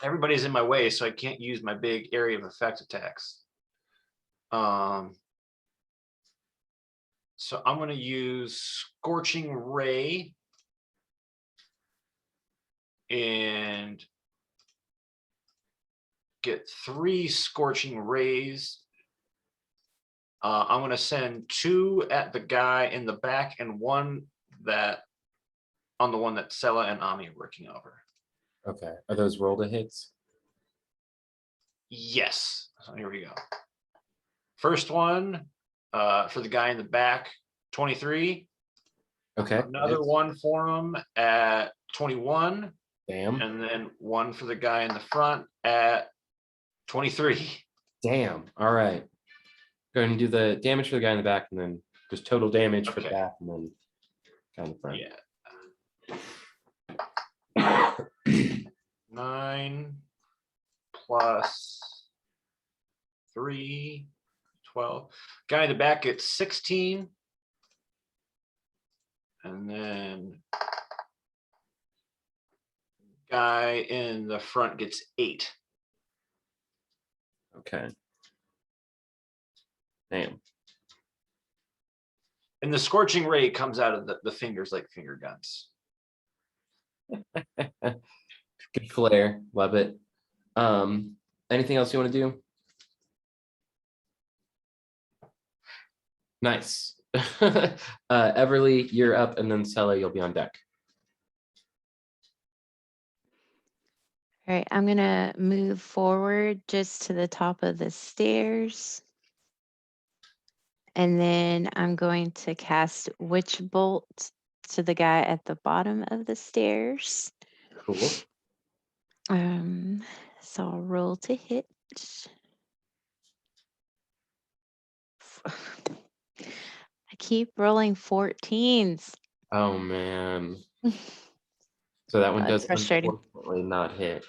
Everybody's in my way, so I can't use my big area of effect attacks. So I'm gonna use Scorching Ray. And get 3 Scorching Rays. I'm gonna send 2 at the guy in the back and 1 that on the one that Sella and Ami are working over. Okay. Are those roll to hits? Yes. So here we go. First one for the guy in the back, 23. Okay. Another hits. one for him at 21. Damn. And then one for the guy in the front at 23. Damn. All right. Go ahead and do the damage for the guy in the back, and then just total damage for the Okay. back, and then guy in the front. Yeah. 9 plus 3, 12. Guy in the back gets 16. And then guy in the front gets 8. Okay. Damn. And the Scorching Ray comes out of the fingers like finger guns. Good flair. Love it. Anything else you want to do? Nice. Everly, you're up, and then Sella, you'll be on deck. All right, I'm gonna move forward just to the top of the stairs. And then I'm going to cast Witch Bolt to the guy at the bottom of the stairs. Cool. So I'll roll to hit. I keep rolling 14s. Oh man. So that one That's does frustrating. unfortunately not hit.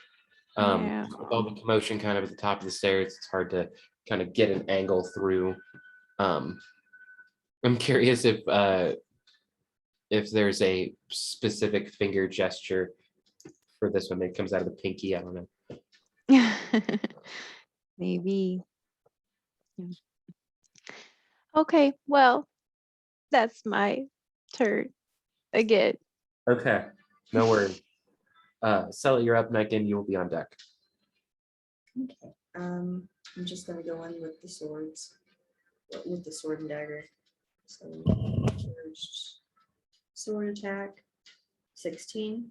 Yeah. With all the commotion kind of at the top of the stairs, it's hard to kind of get an angle through. I'm curious if there's a specific finger gesture for this one that comes out of the pinky. I don't know. Maybe. Yeah. Okay, well, that's my turn again. Okay, no worries. Sella, you're up. Nightingale, you will be on deck. Okay, I'm just gonna go in with the swords, with the sword and dagger. So first sword attack, 16.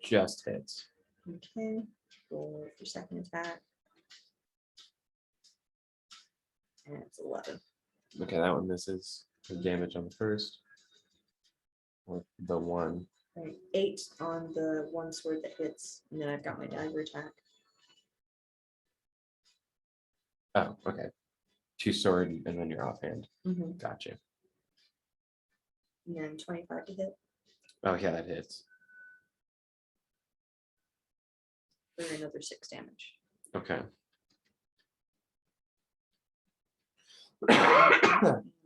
Just hits. Okay, roll for second attack. And it's 11. Okay, that one misses. The damage on the first. With the one. Right, 8 on the one sword that hits, and then I've got my dagger attack. Oh, okay. 2 sword and then you're offhand. Mhm. Gotcha. And then 25 to hit Oh yeah, that hits. for another 6 damage. Okay. And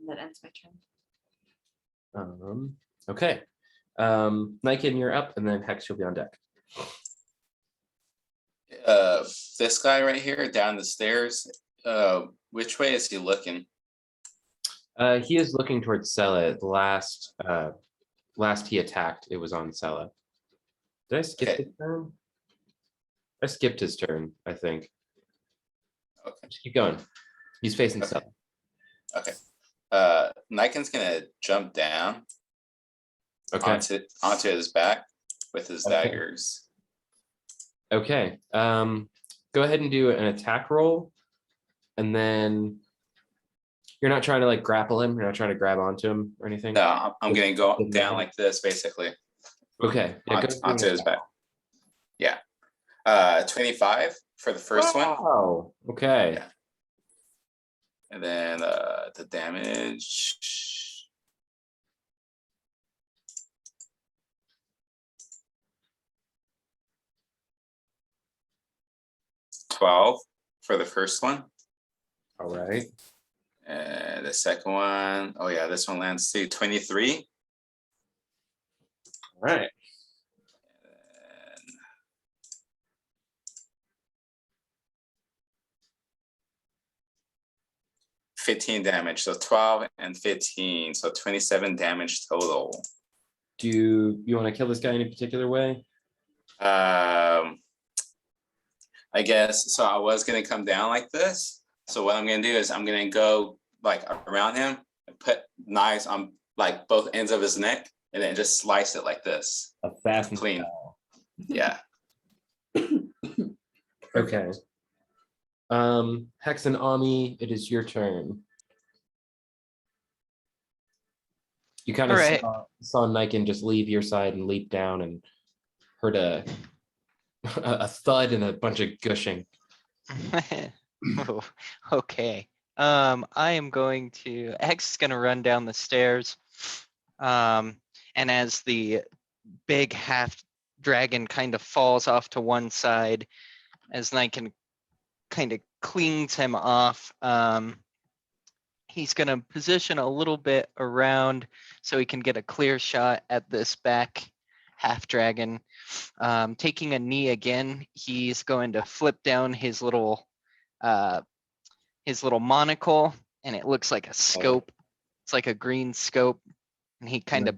that ends my turn. Okay. Niken, you're up, and then Hex, you'll be on deck. This guy right here down the stairs, which way is he looking? He is looking towards Sella. Last he attacked, it was on Sella. Did I skip Okay. his turn? I skipped his turn, I think. Okay. Just keep going. He's facing Okay. Sella. Okay. Niken's gonna jump down Okay. onto his back with his Okay. daggers. Okay. Go ahead and do an attack roll, and then you're not trying to like grapple him. You're not trying to grab onto him or anything. No, I'm gonna go Good down man. like this, basically, Okay. Yeah, go through onto an his attack. back. Yeah. 25 for the first one, Oh, okay. Yeah. and then the damage. $12 for the first one. All right. And the second one, oh yeah, this one lands to 23. Right. 15 damage, so 12 and 15, so 27 damage total. Do you want to kill this guy any particular way? I guess, so I was gonna come down like this. So what I'm gonna do is I'm gonna go like around him and put knives on like both ends of his neck and then just slice it like this. Assassin Clean. style. Yeah. Okay. Hex and Ami, it is your turn. You kind of Alright. saw Niken just leave your side and leap down and heard a a thud and a bunch of gushing. Oh, okay. I am going to, Hex is gonna run down the stairs. And as the big half dragon kind of falls off to one side, as Niken kind of cleans him off, he's gonna position a little bit around so he can get a clear shot at this back half dragon. Taking a knee again, he's going to flip down his little monocle, and it looks like a scope. It's like a green scope, and he kind of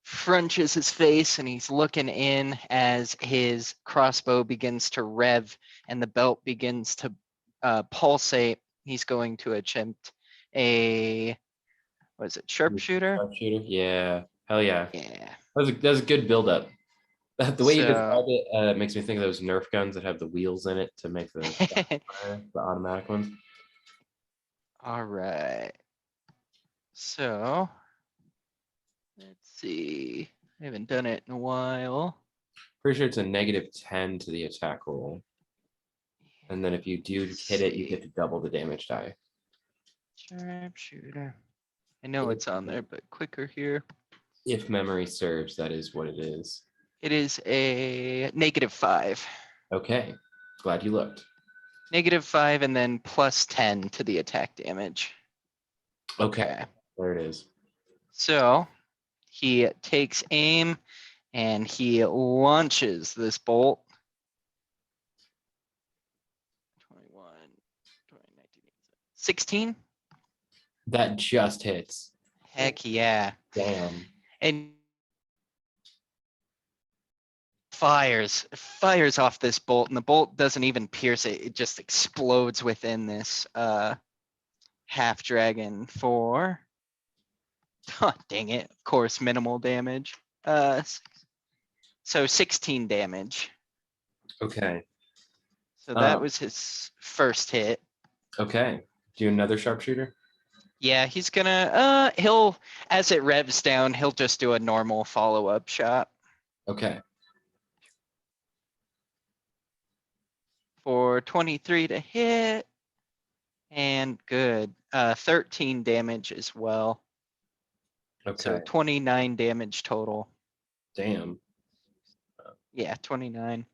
frunches his face and he's looking in as his crossbow begins to rev and the belt begins to pulsate. He's going to attempt a, what is it, sharpshooter? Sharpshooter? Yeah. Hell yeah. Yeah. That was a good build up. The way you So- described it makes me think of those Nerf guns that have the wheels in it to make the automatic ones. All right. So let's see. I haven't done it in a while. Pretty sure it's a -10 to the attack roll. And then if you do hit it, you get to double the damage die. Sharpshooter. I know it's on there, but quicker here. If memory serves, that is what it is. It is a -5. Okay. Glad you looked. -5 and then +10 to the attack damage. Okay. There it is. So he takes aim and he launches this bolt. 21, 19, 16. That just hits. Heck yeah. Damn. And fires off this bolt, and the bolt doesn't even pierce it. It just explodes within this half dragon for, oh, dang it, of course, minimal damage. So 16 damage. Okay. So that Oh. was his first hit. Okay. Do another sharpshooter? Yeah, he's gonna he'll, as it revs down, he'll just do a normal follow-up shot Okay. for 23 to hit. And good. 13 damage as well. So Okay. 29 damage total. Damn. Yeah, 29.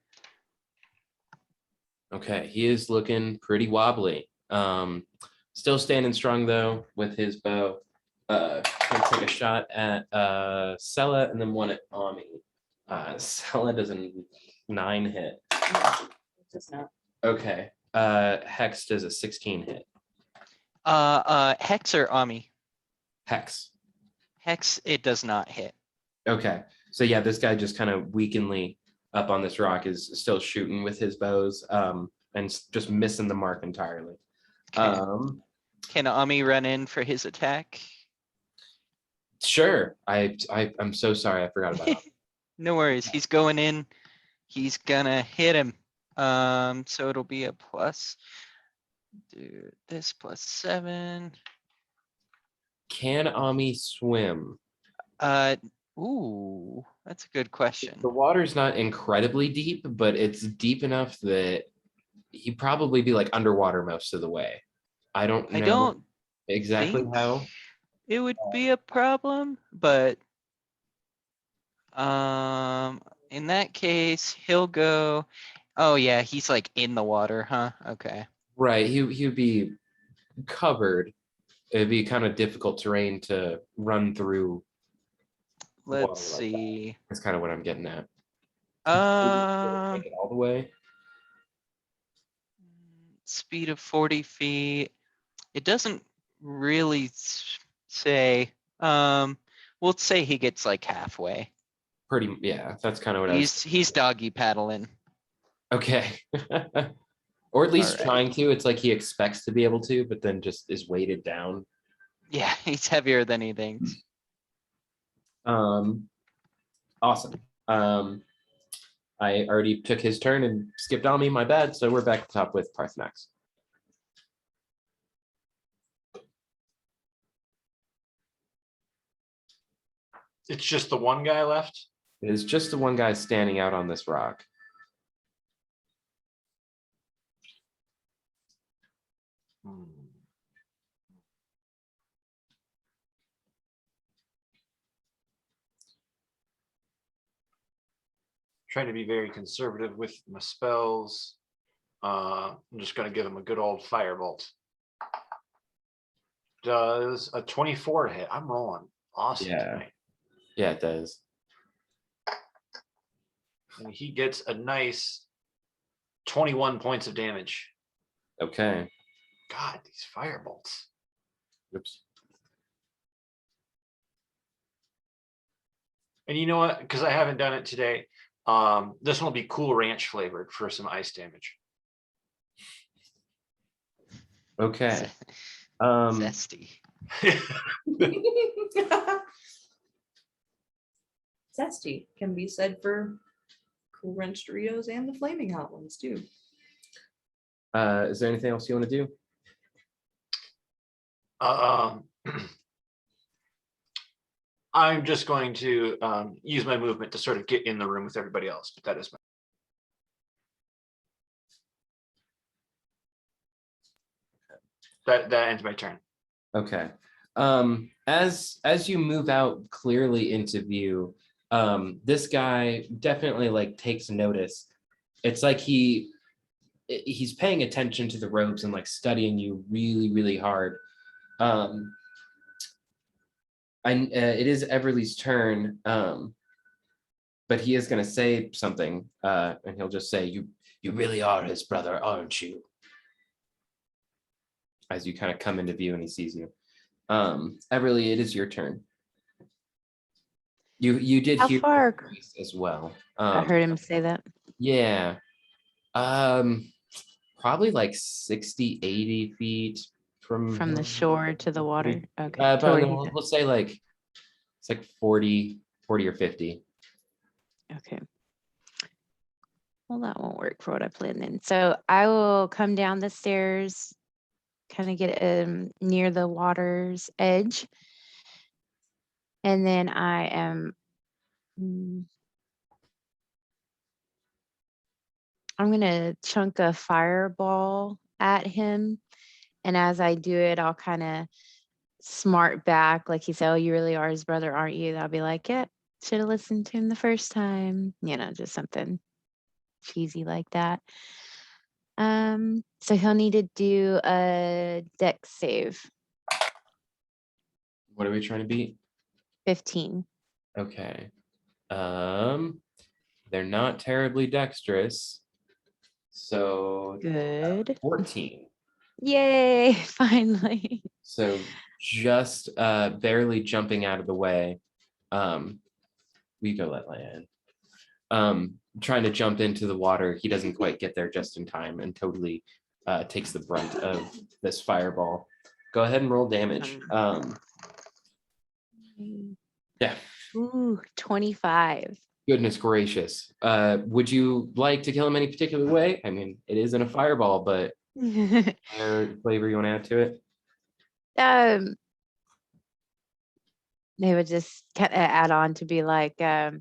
Okay. He is looking pretty wobbly. Still standing strong though with his bow. Gonna take a shot at Sella and then one at Ami. Sella does a 9 hit. Does not. Okay. Hex does a 16 hit. Hex or Ami? Hex. Hex, it does not hit. Okay. So yeah, this guy just kind of weakenly up on this rock is still shooting with his bows and just missing the mark entirely. Okay. Can Ami run in for his attack? Sure. I'm so sorry. I forgot about that. No worries. He's going in. He's gonna hit him. So it'll be a plus. Do this +7. Can Ami swim? Ooh, that's a good question. The water's not incredibly deep, but it's deep enough that he'd probably be like underwater most of the way. I don't know I don't exactly think how. it would be a problem, but in that case, he'll go. Oh yeah, he's like in the water, huh? Okay. Right. He'd be covered. It'd be kind of difficult terrain to run through water let's like that. see. That's kind of what I'm getting at. Um, Take it all the way. speed of 40 feet. It doesn't really say. We'll say he gets like halfway. Pretty, yeah, that's kind of what I was. He's doggy paddling. Okay. Or at least Alright. trying to. It's like he expects to be able to, but then just is weighted down. Yeah, he's heavier than he thinks. Awesome. I already took his turn and skipped on me, my bad. So we're back to top with Parthenax. It's just the one guy left. It is just the one guy standing out on this rock. Hmm. Trying to be very conservative with my spells. I'm just gonna give him a good old firebolt. Does a 24 hit? I'm rolling awesome Yeah. tonight. Yeah, it does. And he gets a nice 21 points of damage. Okay. God, these firebolts. Oops. And you know what? Because I haven't done it today, this one will be Cool Ranch flavored for some ice damage. Okay. Zesty. Zesty can be said for Cool Ranch Doritos and the Flaming Hot ones too. Is there anything else you want to do? I'm just going to use my movement to sort of get in the room with everybody else, but that is my. That ends my turn. Okay. As you move out clearly into view, this guy definitely like takes notice. It's like he's paying attention to the ropes and like studying you really, really hard. It is Everly's turn, but he is going to say something, and he'll just say, "You really are his brother, aren't you?" As you kind of come into view and he sees you. Everly, it is your turn. You did How hear far? the voice as well. I heard him say that. Yeah. Probably like 60, 80 feet from From the shore to the water. Okay. to but where no, he's we'll say like it's like 40 or 50. at. Okay. Well, that won't work for what I planned then. So I will come down the stairs, kind of get near the water's edge. And then I am, I'm going to chunk a fireball at him. And as I do it, I'll kind of smart back. Like he said, "Oh, you really are his brother, aren't you?" I'll be like, "Yeah, should have listened to him the first time." You know, just something cheesy like that. So he'll need to do a dex save, What are we trying to beat? 15. Okay. They're not terribly dexterous. So Good. 14. Yay, finally. So just barely jumping out of the way. We go let land. Trying to jump into the water. He doesn't quite get there just in time and totally takes the brunt of this fireball. Go ahead and roll damage. Yeah. Ooh, 25. Goodness gracious. Would you like to kill him any particular way? I mean, it isn't a fireball, but flavor you want to add to it? They would just kind of add on to be like, like,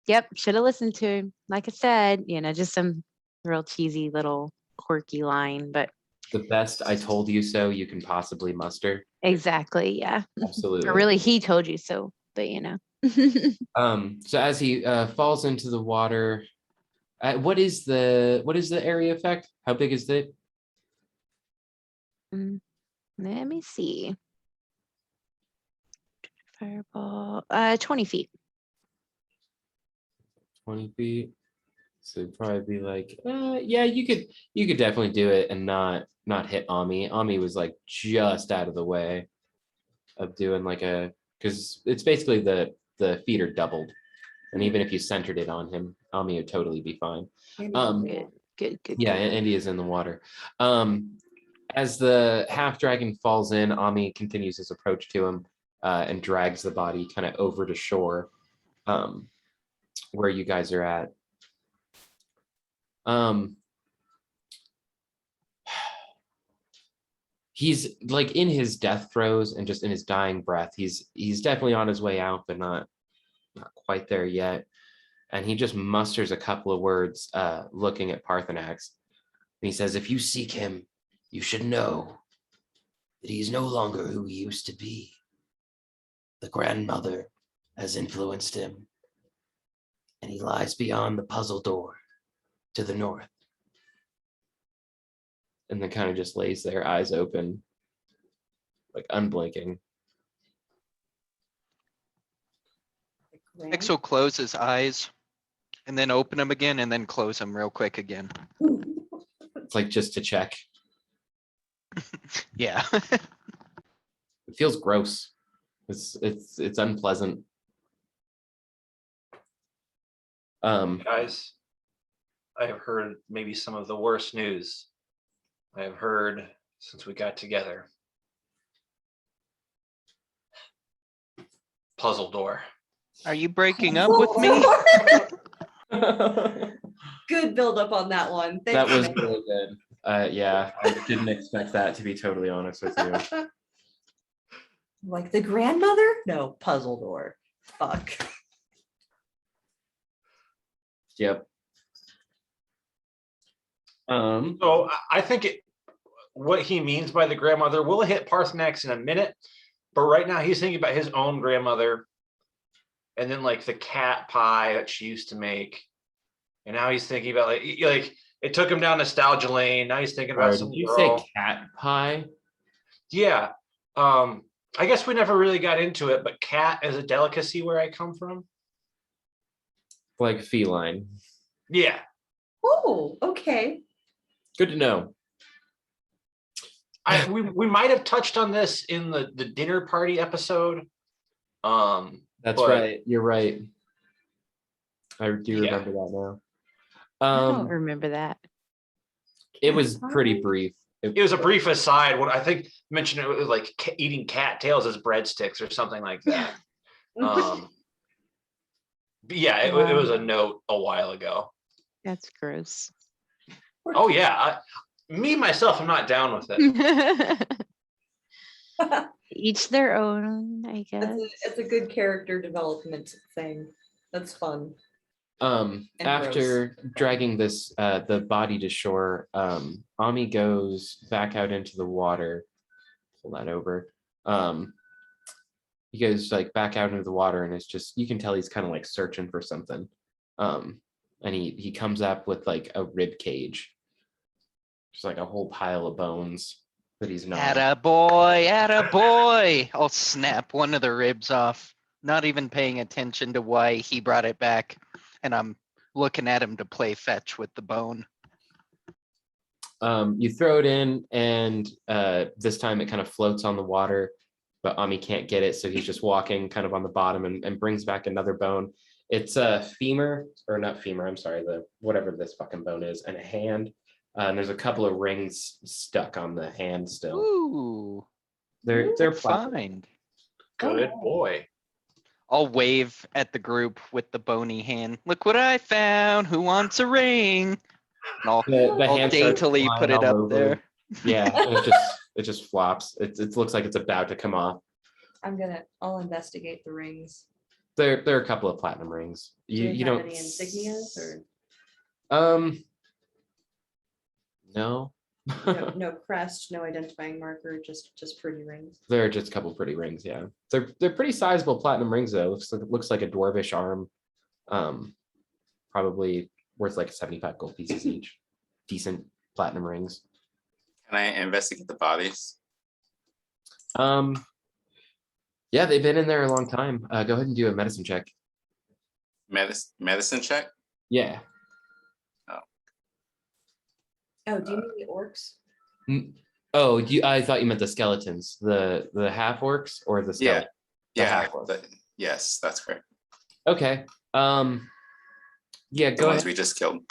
yep, should have listened to him. Like I said, just some real cheesy little quirky line, but The best I told you so you can possibly muster. exactly, yeah. Absolutely. Or really, he told you so, but So as he falls into the water, what is the area effect? How big is it? Let me see. Fireball, 20 feet. 20 feet. So it'd probably be like, yeah, you could definitely do it and not hit Ami. Ami was like just out of the way of doing like because it's basically the feet are doubled. And even if you centered it on him, Ami would totally be fine. Good. Yeah, Andy is in the water. As the half dragon falls in, Ami continues his approach to him and drags the body kind of over to shore, where you guys are at. He's like in his death throes and just in his dying breath. He's definitely on his way out, but not quite there yet. And he just musters a couple of words, looking at Parthenax. And he says, "If you seek him, you should know that he is no longer who he used to be. The grandmother has influenced him, and he lies beyond the puzzle door to the north." And then kind of just lays there, eyes open, like unblinking. Ix will close his eyes and then open them again and then close them real quick again. It's like just to check. Yeah. It feels gross. It's unpleasant. Guys, I have heard maybe some of the worst news I have heard since we got together. Puzzle door. Are you breaking up with me? Good build up on that one. That Thank was you. really good. Yeah, I didn't expect that, to be totally honest with you. Like the grandmother? No, puzzle door. Fuck. Yep. So I think what he means by the grandmother will hit Parthenax in a minute, but right now he's thinking about his own grandmother, and then like the cat pie that she used to make, and now he's thinking about like it took him down nostalgia lane. Now he's thinking about Did some you girl. say cat pie? Yeah. I guess we never really got into it, but cat is a delicacy where I come from. Like feline. Yeah. Oh, okay. Good to know. We might have touched on this in the dinner party episode. That's but- right. You're right. I do Yeah. remember that now. I don't remember that. It was pretty brief. It was a brief aside. What I think mentioned it was like eating cat tails as breadsticks or something like that. But yeah, it was a note a while ago. That's gross. Oh yeah, me myself, I'm not down with it. Each their own, I guess. It's a good character development thing. That's fun. After dragging this the body to shore, Ami goes back out into the water. Pull that over. He goes like back out into the water, and it's just, you can tell he's kind of like searching for something. And he comes up with like a rib cage. Just like a whole pile of bones that he's not. Attaboy. I'll snap one of the ribs off, not even paying attention to why he brought it back. And I'm looking at him to play fetch with the bone. You throw it in, and this time it kind of floats on the water, but Ami can't get it, so he's just walking kind of on the bottom and brings back another bone. It's a femur, or not femur, I'm sorry, the whatever this fucking bone is, and a hand. And there's a couple of rings stuck on the hand still. Ooh, They're fine. fine. Good boy. I'll wave at the group with the bony hand. Look what I found. Who wants a ring? And I'll The I'll hand starts daintily flying put it all up over. there. Yeah, and it just flops. It looks like it's about to come off. I'll investigate the rings. There are a couple of platinum rings. Do You they have don't any insignias or no. no crest, no identifying marker, just pretty rings. There are just a couple pretty rings, yeah. They're pretty sizable platinum rings though. Looks like a dwarvish arm. Probably worth like 75 gold pieces each. Decent platinum rings. Can I investigate the bodies? Yeah, they've been in there a long time. Go ahead and do a medicine check. Medicine check. Yeah. Oh, do you mean the orcs? Oh, I thought you meant the skeletons, the half orcs or the Yeah. skeleton. The Yeah. half orc. Yes, that's correct. Okay. Yeah, The go ones ahead. we just killed.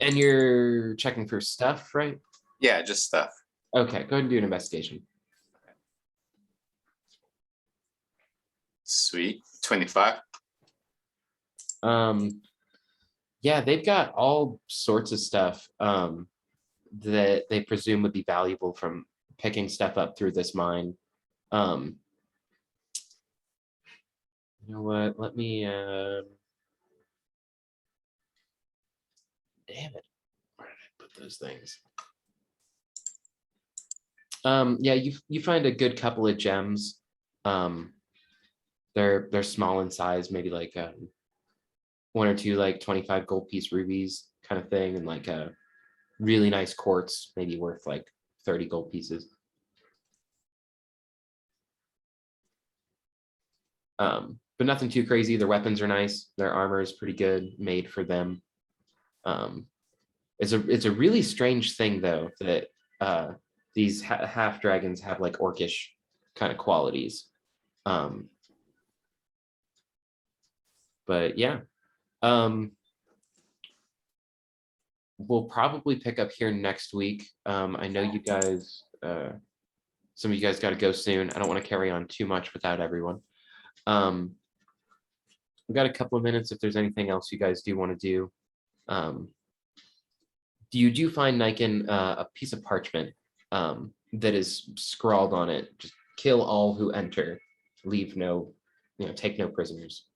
And you're checking for stuff, right? Yeah, just stuff. Okay, go ahead and do an investigation. Sweet. 25. Yeah, they've got all sorts of stuff that they presume would be valuable from picking stuff up through this mine. You know what? Let me damn it. Where did I put those things? Yeah, you find a good couple of gems. They're small in size, maybe like one or two like 25 gold piece rubies kind of thing, and like a really nice quartz, maybe worth like 30 gold pieces. But nothing too crazy. Their weapons are nice. Their armor is pretty good, made for them. It's a really strange thing though that these half dragons have like orcish kind of qualities. But yeah, we'll probably pick up here next week. I know you guys, some of you guys got to go soon. I don't want to carry on too much without everyone. We've got a couple of minutes if there's anything else you guys do want to do. You do find Niken a piece of parchment that is scrawled on it. Just kill all who enter, leave no, take no prisoners.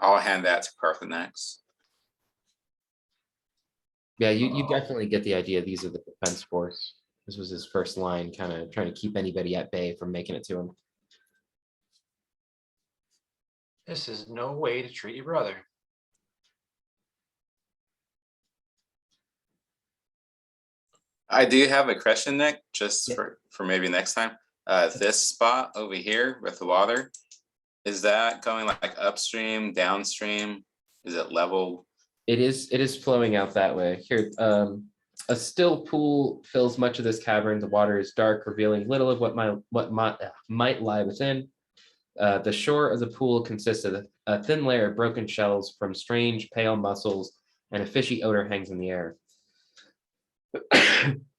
I'll hand that to Parthenax. Yeah, you definitely get the idea. These are the defense force. This was his first line, kind of trying to keep anybody at bay from making it to him. This is no way to treat your brother. I do have a question, Nick, just Yeah. for maybe next time. This spot over here with the water, is that going like upstream, downstream? Is it level? It is flowing out that way. Here, a still pool fills much of this cavern. The water is dark, revealing little of what might lie within. The shore of the pool consists of a thin layer of broken shells from strange pale mussels, and a fishy odor hangs in the air.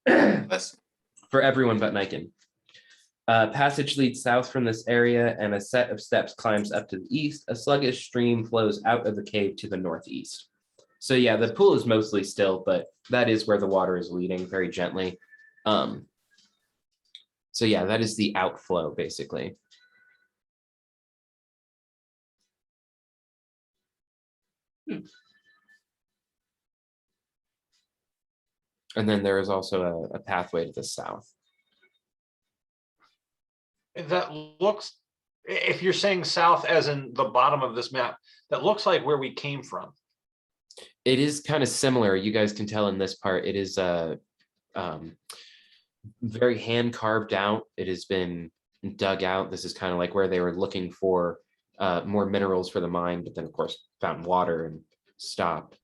Listen. For everyone but Niken. Passage leads south from this area, and a set of steps climbs up to the east. A sluggish stream flows out of the cave to the northeast. So yeah, the pool is mostly still, but that is where the water is leading very gently. So yeah, that is the outflow basically. And then there is also a pathway to the south. That looks, if you're saying south as in the bottom of this map, that looks like where we came from. It is kind of similar. You guys can tell in this part, it is very hand carved out. It has been dug out. This is kind of like where they were looking for more minerals for the mine, but then of course found water and stopped.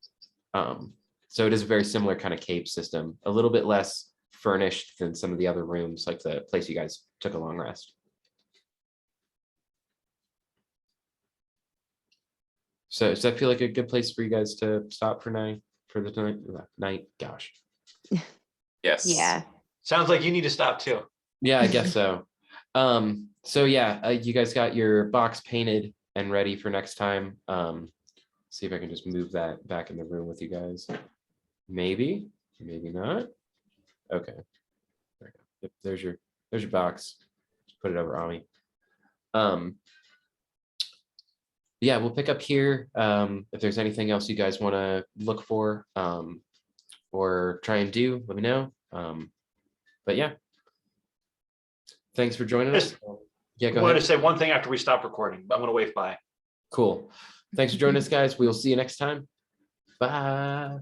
So it is a very similar kind of cave system, a little bit less furnished than some of the other rooms, like the place you guys took a long rest. So does that feel like a good place for you guys to stop for the night? Gosh. Yes. Yeah. Sounds like you need to stop too. Yeah, I guess so. So yeah, you guys got your box painted and ready for next time. See if I can just move that back in the room with you guys. Maybe, maybe not. Okay. There you go. Yep, there's your box. Just put it over Ami. Yeah, we'll pick up here. If there's anything else you guys want to look for or try and do, let me know. But yeah, thanks for joining us. Yeah, I go wanted ahead. to say one thing after we stop recording, but I'm gonna wave bye. Cool. Thanks for joining us, guys. We'll see you next time. Bye.